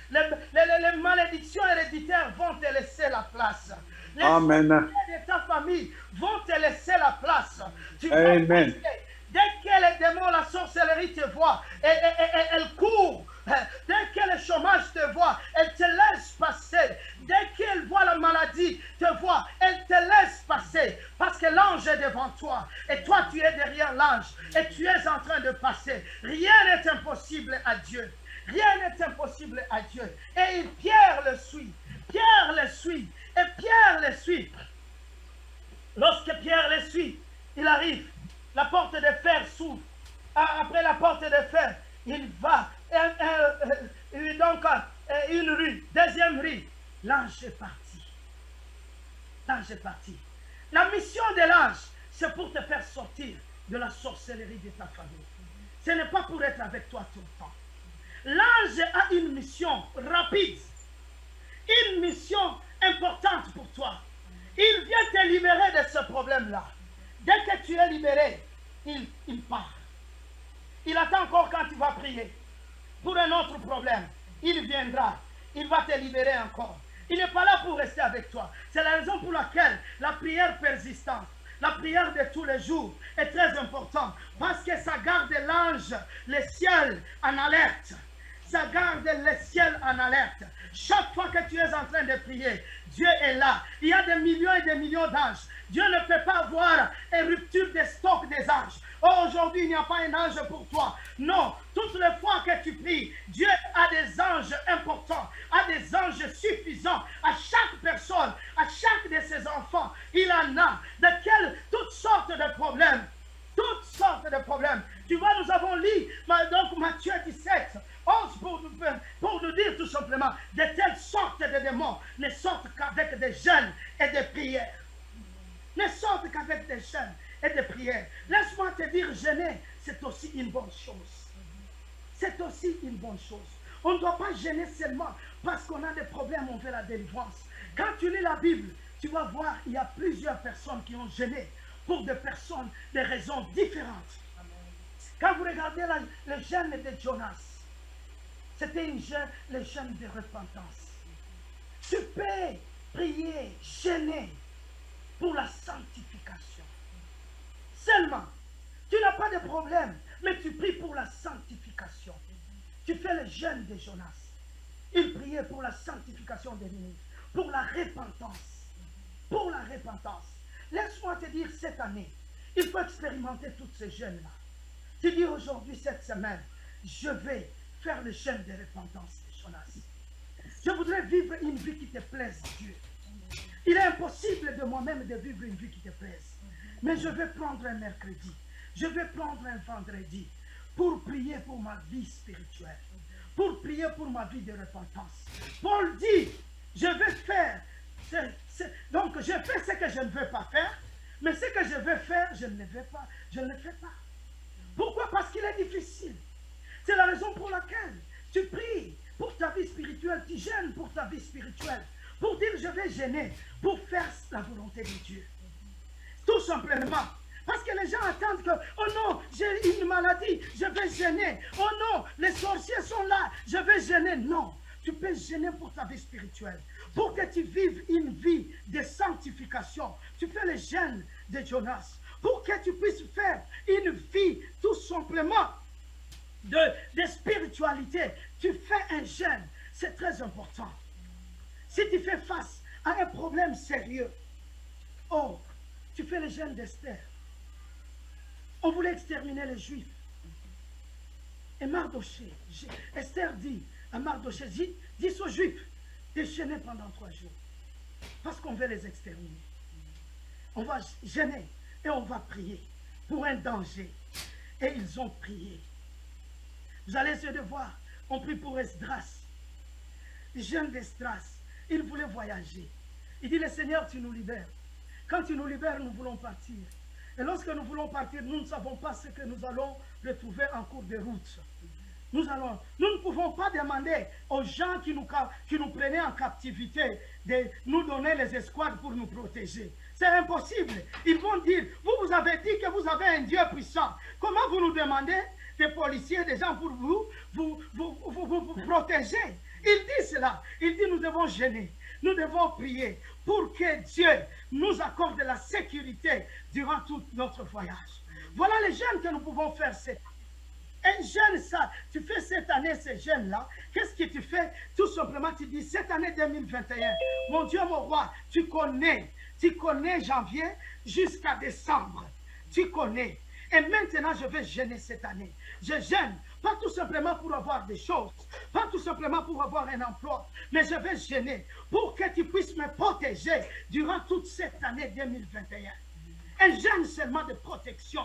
Les malédictions héréditaires vont te laisser la place. Les Amen. de ta famille vont te laisser la place. Tu vas Amen. passer. Dès que les démons, la sorcellerie te voient, elle court. Dès que le chômage te voit, elle te laisse passer. Dès qu'elle voit la maladie te voit, elle te laisse passer. Parce que l'ange est devant toi. Et toi, tu es derrière l'ange. Et tu es en train de passer. Rien n'est impossible à Dieu. Rien n'est impossible à Dieu. Et Pierre le suit. Pierre le suit. Et Pierre le suit. Lorsque Pierre le suit, il arrive. La porte de fer s'ouvre. Après la porte de fer, il va. Donc, une rue, deuxième rue. L'ange est parti. L'ange est parti. La mission de l'ange, c'est pour te faire sortir de la sorcellerie de ta famille. Ce n'est pas pour être avec toi tout le temps. L'ange a une mission rapide. Une mission importante pour toi. Il vient te libérer de ce problème-là. Dès que tu es libéré, il part. Il attend encore quand tu vas prier. Pour un autre problème, il viendra. Il va te libérer encore. Il n'est pas là pour rester avec toi. C'est la raison pour laquelle la prière persistante, la prière de tous les jours est très importante. Parce que ça garde l'ange, le ciel en alerte. Ça garde le ciel en alerte. Chaque fois que tu es en train de prier, Dieu est là. Il y a des millions et des millions d'anges. Dieu ne peut pas avoir une rupture des stocks des anges. Oh, aujourd'hui, il n'y a pas un ange pour toi. Non, toutes les fois que tu pries, Dieu a des anges importants, a des anges suffisants à chaque personne, à chaque de ses enfants. Il en a toutes sortes de problèmes. Toutes sortes de problèmes. Tu vois, nous avons lu donc Matthieu 17, 11 pour nous dire tout simplement, de telles sortes de démons ne sortent qu'avec des jeûnes et des prières. Ne sortent qu'avec des jeûnes et des prières. Laisse-moi te dire, jeûner, c'est aussi une bonne chose. C'est aussi une bonne chose. On ne doit pas gêner seulement parce qu'on a des problèmes, on veut la délivrance. Quand tu lis la Bible, tu vas voir, il y a plusieurs personnes qui ont gêné pour des personnes, des raisons différentes. Quand vous regardez le jeûne de Jonas, c'était le jeûne de repentance. Tu peux prier, jeûner pour la sanctification. Seulement, tu n'as pas de problème, mais tu pries pour la sanctification. Tu fais le jeûne de Jonas. Il priait pour la sanctification des Ninives, pour la repentance. Pour la repentance. Laisse-moi te dire, cette année, il faut expérimenter toutes ces jeûnes-là. Tu dis aujourd'hui, cette semaine, je vais faire le jeûne de repentance, Jonas. Je voudrais vivre une vie qui te plaise, Dieu. Il est impossible de moi-même de vivre une vie qui te plaise. Mais je vais prendre un mercredi. Je vais prendre un vendredi pour prier pour ma vie spirituelle. Pour prier pour ma vie de repentance. Paul dit, je vais faire. Donc, je fais ce que je ne veux pas faire. Mais ce que je veux faire, je ne le fais pas. Je ne le fais pas. Pourquoi? Parce qu'il est difficile. C'est la raison pour laquelle tu pries pour ta vie spirituelle. Tu gênes pour ta vie spirituelle. Pour dire, je vais gêner. Pour faire la volonté de Dieu. Tout simplement. Parce que les gens attendent que, oh non, j'ai une maladie, je vais gêner. Oh non, les sorciers sont là, je vais gêner. Non, tu peux gêner pour ta vie spirituelle. Pour que tu vives une vie de sanctification. Tu fais le jeûne de Jonas. Pour que tu puisses faire une vie tout simplement de spiritualité. Tu fais un jeûne. C'est très important. Si tu fais face à un problème sérieux, oh, tu fais le jeûne d'Esther. On voulait exterminer les Juifs. Et Mardoché, Esther dit à Mardoché, dis aux Juifs de jeûner pendant 3 jours. Parce qu'on veut les exterminer. On va jeûner et on va prier pour un danger. Et ils ont prié. Vous allez essayer de voir, on prie pour Esdras. Le jeûne d'Esdras, il voulait voyager. Il dit, le Seigneur, tu nous libères. Quand tu nous libères, nous voulons partir. Et lorsque nous voulons partir, nous ne savons pas ce que nous allons retrouver en cours de route. Nous ne pouvons pas demander aux gens qui nous prenaient en captivité de nous donner les escouades pour nous protéger. C'est impossible. Ils vont dire, vous avez dit que vous avez un Dieu puissant. Comment vous nous demandez des policiers, des gens pour vous protéger? Il dit cela. Il dit, nous devons gêner. Nous devons prier pour que Dieu nous accorde la sécurité durant tout notre voyage. Voilà les jeûnes que nous pouvons faire. Un jeûne, ça, tu fais cette année ces jeûnes-là. Qu'est-ce que tu fais? Tout simplement, tu dis, cette année 2021, mon Dieu, mon roi, tu connais janvier jusqu'à décembre. Tu connais. Et maintenant, je vais jeûner cette année. Je jeûne, pas tout simplement pour avoir des choses, pas tout simplement pour avoir un emploi, mais je vais jeûner pour que tu puisses me protéger durant toute cette année 2021. Un jeûne seulement de protection.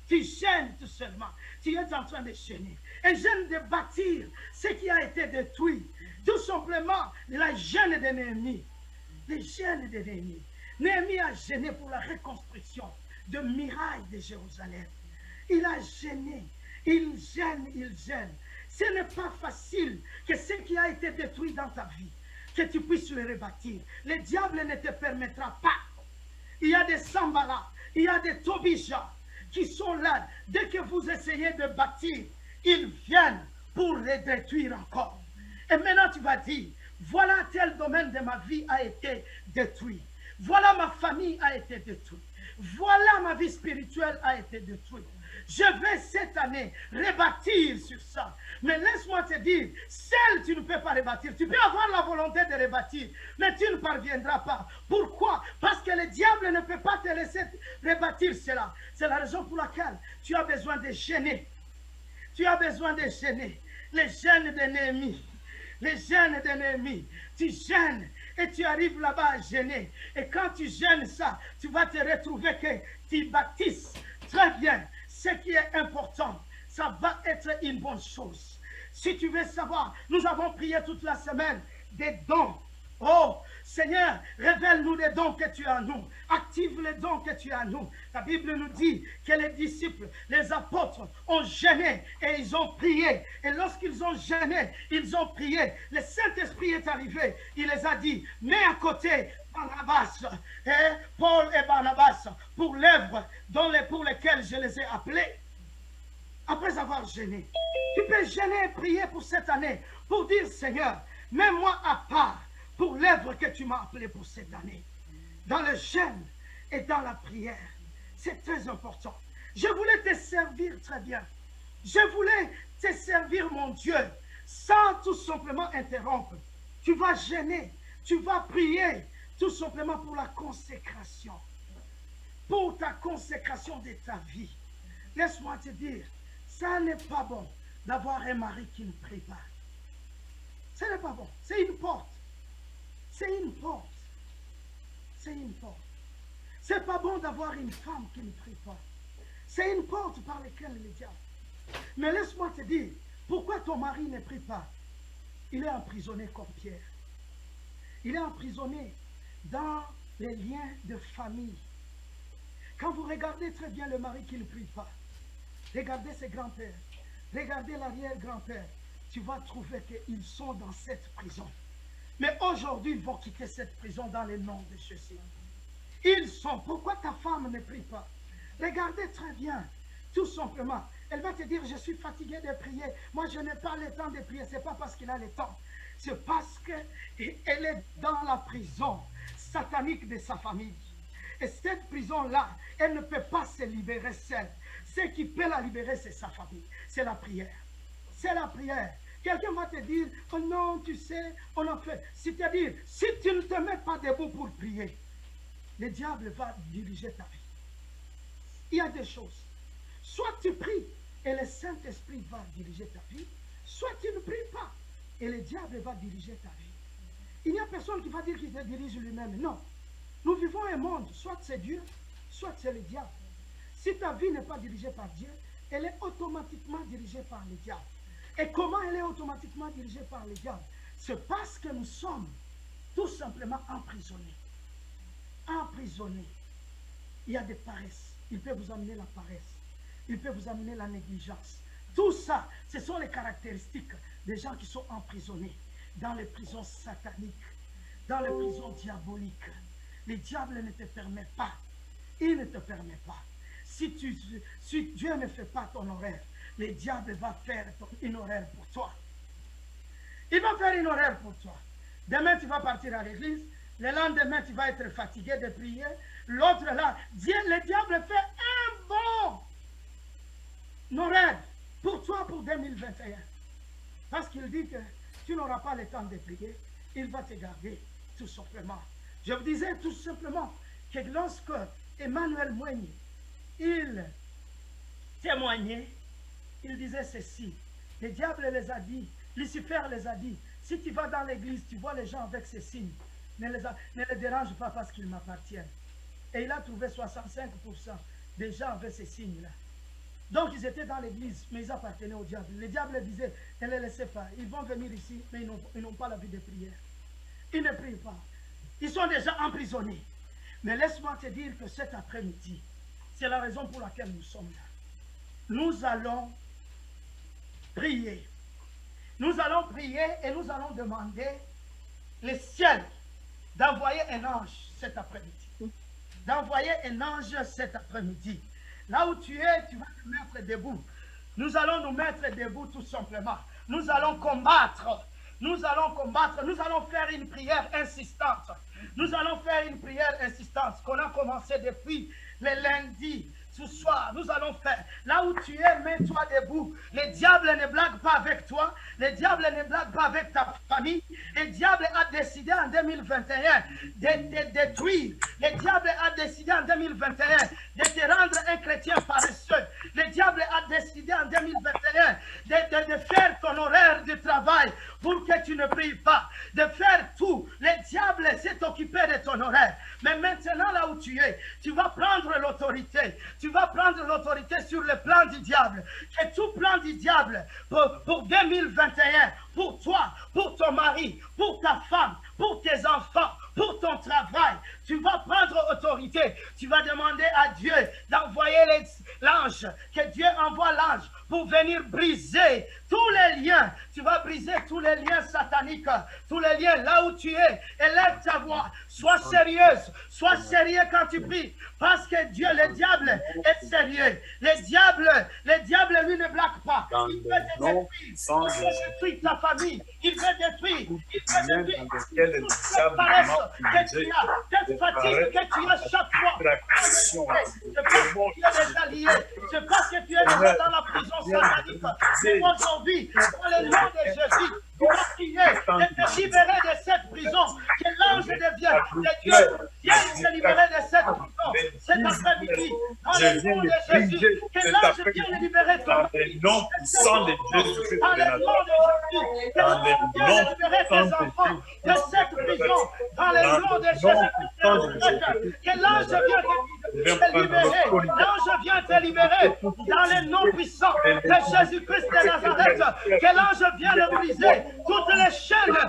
Tu jeûnes tout seulement. Tu es en train de jeûner. Un jeûne de bâtir ce qui a été détruit. Tout simplement, la jeûne de Néhémie. Le jeûne de Néhémie. Néhémie a jeûné pour la reconstruction de murailles de Jérusalem. Il a gêné. Il gêne, il gêne. Ce n'est pas facile que ce qui a été détruit dans ta vie, que tu puisses le rebâtir. Le diable ne te permettra pas. Il y a des Sambara, il y a des Tobija qui sont là. Dès que vous essayez de bâtir, ils viennent pour le détruire encore. Et maintenant tu vas dire, voilà tel domaine de ma vie a été détruit. Voilà ma famille a été détruite. Voilà ma vie spirituelle a été détruite. Je vais cette année rebâtir sur ça. Mais laisse-moi te dire, seul tu ne peux pas rebâtir. Tu peux avoir la volonté de rebâtir, mais tu ne parviendras pas. Pourquoi? Parce que le diable ne peut pas te laisser rebâtir cela. C'est la raison pour laquelle tu as besoin de gêner. Tu as besoin de gêner. Les gènes de Néhémie. Les gènes de Néhémie. Tu gênes et tu arrives là-bas à gêner. Et quand tu gênes ça, tu vas te retrouver que tu bâtisses très bien. Ce qui est important, ça va être une bonne chose. Si tu veux savoir, nous avons prié toute la semaine des dons. Oh, Seigneur, révèle-nous les dons que tu as en nous. Active les dons que tu as en nous. La Bible nous dit que les disciples, les apôtres ont gêné et ils ont prié. Et lorsqu'ils ont gêné, ils ont prié. Le Saint-Esprit est arrivé. Il les a dit, mets à côté Barnabas, Paul et Barnabas pour l'œuvre pour lesquelles je les ai appelés. Après avoir gêné, tu peux gêner et prier pour cette année, pour dire, Seigneur, mets-moi à part pour l'œuvre que tu m'as appelée pour cette année. Dans le jeûne et dans la prière, c'est très important. Je voulais te servir très bien. Je voulais te servir, mon Dieu, sans tout simplement interrompre. Tu vas gêner, tu vas prier, tout simplement pour la consécration. Pour ta consécration de ta vie. Laisse-moi te dire, ça n'est pas bon d'avoir un mari qui ne prie pas. Ce n'est pas bon. C'est une porte. C'est une porte. C'est une porte. C'est pas bon d'avoir une femme qui ne prie pas. C'est une porte par laquelle le diable. Mais laisse-moi te dire, pourquoi ton mari ne prie pas? Il est emprisonné comme Pierre. Il est emprisonné dans les liens de famille. Quand vous regardez très bien le mari qui ne prie pas, regardez ses grands-pères, regardez l'arrière-grand-père, tu vas trouver qu'ils sont dans cette prison. Mais aujourd'hui, ils vont quitter cette prison dans le nom de Jésus. Ils sont. Pourquoi ta femme ne prie pas? Regardez très bien. Tout simplement. Elle va te dire, je suis fatiguée de prier. Moi, je n'ai pas le temps de prier. Ce n'est pas parce qu'il a le temps. C'est parce qu'elle est dans la prison satanique de sa famille. Et cette prison-là, elle ne peut pas se libérer seule. Ce qui peut la libérer, c'est sa famille. C'est la prière. C'est la prière. Quelqu'un va te dire, oh non, tu sais, on en fait. C'est-à-dire, si tu ne te mets pas debout pour prier, le diable va diriger ta vie. Il y a deux choses. Soit tu pries et le Saint-Esprit va diriger ta vie, soit tu ne pries pas et le diable va diriger ta vie. Il n'y a personne qui va dire qu'il te dirige lui-même. Non. Nous vivons un monde, soit c'est Dieu, soit c'est le diable. Si ta vie n'est pas dirigée par Dieu, elle est automatiquement dirigée par le diable. Et comment elle est automatiquement dirigée par le diable? C'est parce que nous sommes tout simplement emprisonnés. Emprisonnés. Il y a des paresses. Il peut vous amener la paresse. Il peut vous amener la négligence. Tout ça, ce sont les caractéristiques des gens qui sont emprisonnés dans les prisons sataniques, dans les prisons diaboliques. Le diable ne te permet pas. Il ne te permet pas. Si Dieu ne fait pas ton horaire, le diable va faire une horaire pour toi. Il va faire une horaire pour toi. Demain, tu vas partir à l'église. Le lendemain, tu vas être fatigué de prier. L'autre là, le diable fait un bon horaire pour toi pour 2021. Parce qu'il dit que tu n'auras pas le temps de prier. Il va te garder, tout simplement. Je vous disais tout simplement que lorsque Emmanuel Moigny, il témoignait, il disait ceci. Le diable les a dit, Lucifer les a dit, si tu vas dans l'église, tu vois les gens avec ces signes, ne les dérange pas parce qu'ils m'appartiennent. Et il a trouvé 65% des gens avec ces signes-là. Donc ils étaient dans l'église, mais ils appartenaient au diable. Le diable disait, ne les laissez pas. Ils vont venir ici, mais ils n'ont pas la vie de prière. Ils ne prient pas. Ils sont déjà emprisonnés. Mais laisse-moi te dire que cet après-midi, c'est la raison pour laquelle nous sommes là. Nous allons prier. Nous allons prier et nous allons demander le ciel d'envoyer un ange cet après-midi. D'envoyer un ange cet après-midi. Là où tu es, tu vas te mettre debout. Nous allons nous mettre debout tout simplement. Nous allons combattre. Nous allons combattre. Nous allons faire une prière insistante. Nous allons faire une prière insistante qu'on a commencé depuis le lundi. Ce soir, nous allons faire. Là où tu es, mets-toi debout. Le diable ne blague pas avec toi. Le diable ne blague pas avec ta famille. Le diable a décidé en 2021 de te détruire. Le diable a décidé en 2021 de te rendre un chrétien paresseux. Le diable a décidé en 2021 de faire ton horaire de travail pour que tu ne pries pas. De faire tout. Le diable s'est occupé de ton horaire. Mais maintenant, là où tu es, tu vas prendre l'autorité. Tu vas prendre l'autorité sur le plan du diable. Que tout plan du diable pour 2021, pour toi, pour ton mari, pour ta femme, pour tes enfants, pour ton travail, tu vas prendre autorité. Tu vas demander à Dieu d'envoyer l'ange, que Dieu envoie l'ange pour venir briser tous les liens. Tu vas briser tous les liens sataniques, tous les liens là où tu es. Élève ta voix, sois sérieuse, sois sérieux quand tu pries, parce que Dieu, le diable, est sérieux. Le diable, lui, ne blague pas. Il veut te détruire. Il veut détruire ta famille. Il veut détruire. Il veut détruire toute cette paresse que tu as, cette fatigue que tu as chaque fois. C'est parce que tu es déjà lié. C'est parce que tu es déjà dans la prison satanique. Mais aujourd'hui, dans le nom de Jésus, tu vas prier et te libérer de cette prison. Que l'ange devienne, que Dieu vienne te libérer de cette prison. Cet après-midi, dans le nom de Jésus, que l'ange vienne libérer ton mari. nom puissant de Jésus-Christ Dans de le nom Nazareth. de Jésus, que Dans le nom libérer tes puissant de enfants de cette prison. Dans le nom de Jésus-Christ de Nazareth, que l'ange vient te libérer. L'ange vient te libérer. Dans le nom puissant de Jésus-Christ de Nazareth, que l'ange vient de briser toutes les chaînes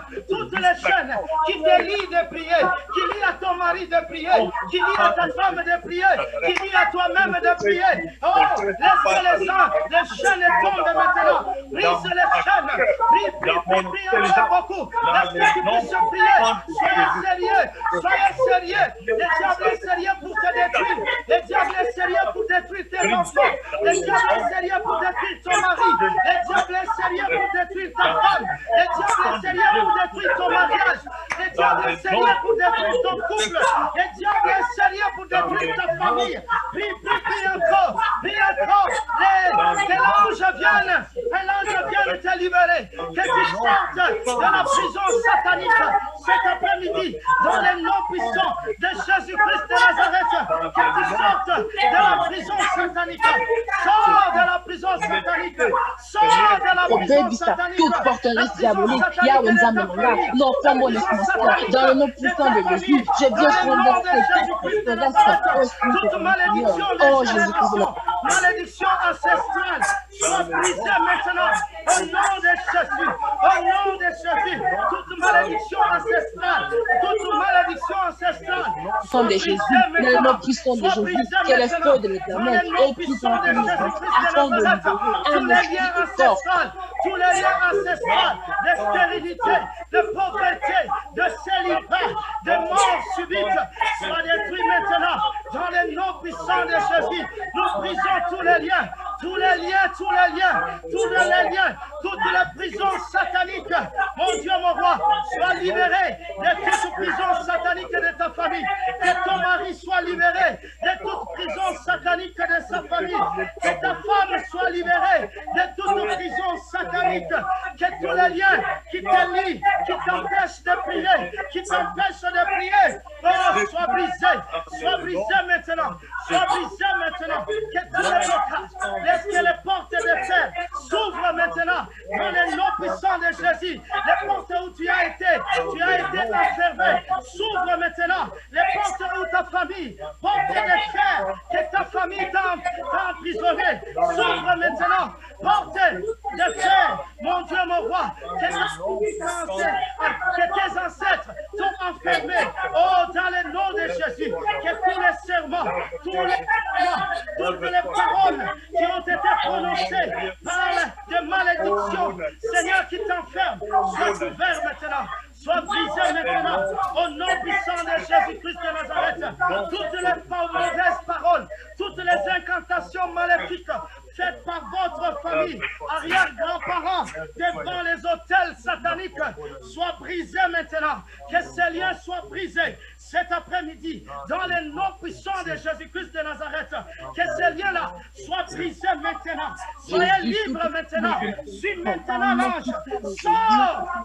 qui te lient de prier, qui lient à ton mari de prier, qui lient à ta femme de prier, qui lient à toi-même de prier. Oh, laisse les chaînes tombent maintenant. Brise les chaînes. Prie encore beaucoup. Laisse que tu puisses prier. Soyez sérieux. Le diable est sérieux pour te détruire. Le diable est sérieux pour détruire tes enfants. Le diable est sérieux pour détruire ton mari. Le diable est sérieux pour détruire ta femme. Le diable est sérieux pour détruire ton mariage. Le diable est sérieux pour détruire ton couple. Le diable est sérieux pour détruire ta famille. Prie encore. Prie encore. Que l'ange vienne te libérer. Que tu sortes de la prison satanique cet après-midi dans le nom puissant de Jésus-Christ de Nazareth. Que tu sortes de la prison satanique. Sors de la prison satanique. Sors de la prison satanique. Toute forteresse diabolique, Yahweh Nzamena, non, pas mon esprit, dans le nom puissant de Jésus, j'ai bien renversé toute forteresse, toute malédiction, oh Jésus-Christ, malédiction ancestrale, soit brisée maintenant, au nom de Jésus, au nom de Jésus, toute malédiction ancestrale, sang de Jésus, le nom puissant de Jésus, que le feu de l'Éternel est puissant de Jésus, afin de nous donner un esprit fort. Tous les liens ancestrales de stérilité, de pauvreté, de célibat, de mort subite, soient détruits maintenant dans le nom puissant de Jésus. Nous brisons tous les liens, toutes les prisons sataniques. Mon Dieu, mon roi, sois libéré de toute prison satanique de ta famille. Que ton mari soit libéré de toute prison satanique de sa famille. Que ta femme soit libérée de toute prison satanique. Que tous les liens qui te lient, qui t'empêchent de prier, oh, sois brisé maintenant, que tous les blocages, laisse que les portes de fer s'ouvrent maintenant dans le nom puissant de Jésus. Les portes où tu as été enfermé, s'ouvrent maintenant. Les portes où ta famille, porte de fer, que ta famille t'a emprisonné, s'ouvrent maintenant. Porte de fer, mon Dieu, mon roi, que tes ancêtres t'ont enfermé. Oh, dans le nom de Jésus, que tous les serments, toutes les paroles qui ont été prononcées parlent de malédiction, Seigneur, qui t'enferme, soient ouverts maintenant. Sois brisé maintenant au nom puissant de Jésus-Christ de Nazareth. Toutes les mauvaises paroles, toutes les incantations maléfiques faites par votre famille, arrière-grands-parents, devant les autels sataniques, soient brisés maintenant. Que ces liens soient brisés cet après-midi dans le nom puissant de Jésus-Christ de Nazareth. Que ces liens-là soient brisés maintenant. Soyez libres maintenant. Suis maintenant l'ange.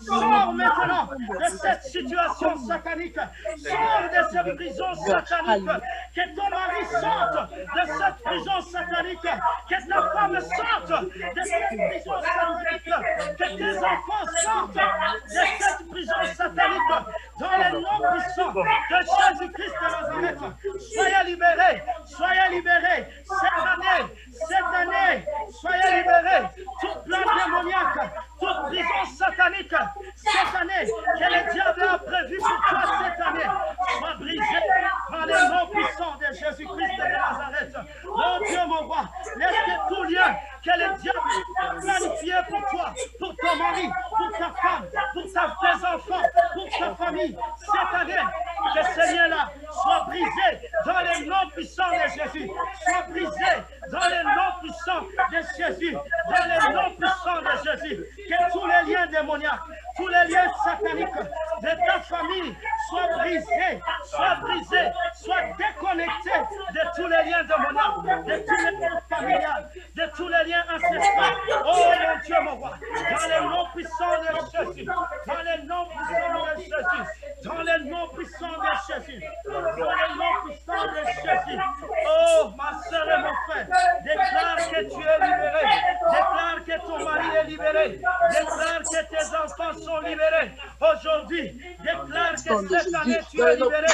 Sors maintenant de cette situation satanique. Sors de cette prison satanique. Que ton mari sorte de cette prison satanique. Que ta femme sorte de cette prison satanique. Que tes enfants sortent de cette prison satanique. Dans le nom puissant de Jésus-Christ de Nazareth. Soyez libérés. Cette année, soyez libérés. Toute plan démoniaque, toute prison satanique, cette année, que le diable a prévu pour toi cette année, soit brisée par le nom puissant de Jésus-Christ de Nazareth. Mon Dieu, mon roi, laisse que tout lien que le diable a planifié pour toi, pour ton mari, pour ta femme, pour tes enfants, pour ta famille, cette année, que ce lien-là soit brisé dans le nom puissant de Jésus. Soit brisé dans le nom puissant de Jésus. Dans le nom puissant de Jésus. Que tous les liens démoniaques, tous les liens sataniques de ta famille soient brisés, soient déconnectés de tous les liens démoniaques, de tous les liens familiales, de tous les liens ancestraux. Oh mon Dieu, mon roi, dans le nom puissant de Jésus, dans le nom puissant de Jésus, dans le nom puissant de Jésus, dans le nom puissant de Jésus. Oh, ma soeur et mon frère, déclare que tu es libéré, déclare que tes enfants sont libérés. Aujourd'hui, déclare que cette année tu es libéré.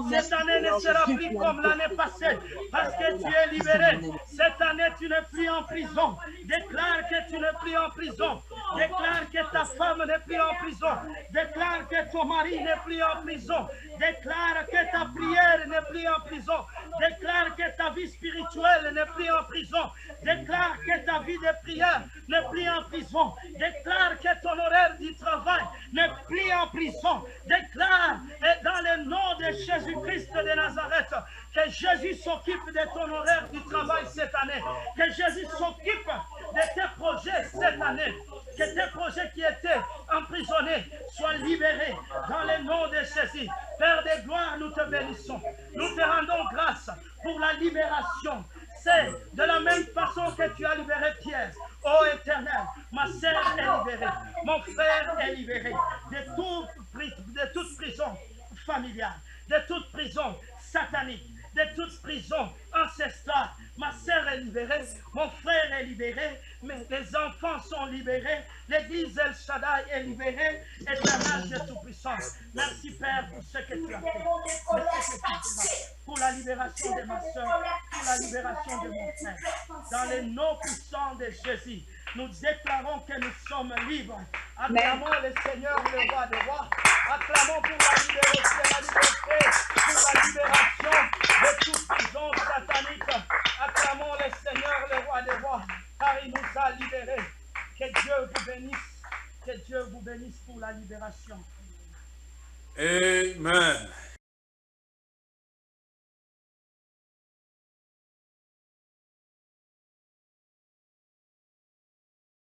Cette année ne sera plus comme l'année passée parce que tu es libéré. Cette année tu n'es plus en prison. Déclare que tu n'es plus en prison. Déclare que ta femme n'est plus en prison. Déclare que ton mari n'est plus en prison. Déclare que ta prière n'est plus en prison. Déclare que ta vie spirituelle n'est plus en prison. Déclare que ta vie de prière n'est plus en prison. Déclare que ton horaire du travail n'est plus en prison. Déclare dans le nom de Jésus-Christ de Nazareth que Jésus s'occupe de ton horaire du travail cette année. Que Jésus s'occupe de tes projets cette année. Que tes projets qui étaient emprisonnés soient libérés dans le nom de Jésus. Père de gloire, nous te bénissons. Nous te rendons grâce pour la libération. C'est de la même façon que tu as libéré Pierre. Ô Éternel, ma sœur est libérée. Mon frère est libéré de toute prison familiale, de toute prison satanique, de toute prison ancestrale. Ma sœur est libérée, mon frère est libéré, les enfants sont libérés, l'église El Shaddai est libérée, Éternel de Tout-Puissance. Merci Père pour ce que tu as fait, pour la libération de ma sœur, pour la libération de mon frère. Dans le nom puissant de Jésus, nous déclarons que nous sommes libres. Acclamons le Seigneur, le roi des rois. Acclamons pour la liberté, pour la libération de toute prison satanique. Acclamons le Seigneur, le roi des rois, car il nous a libérés. Que Dieu vous bénisse. Que Dieu vous bénisse pour la libération. Amen.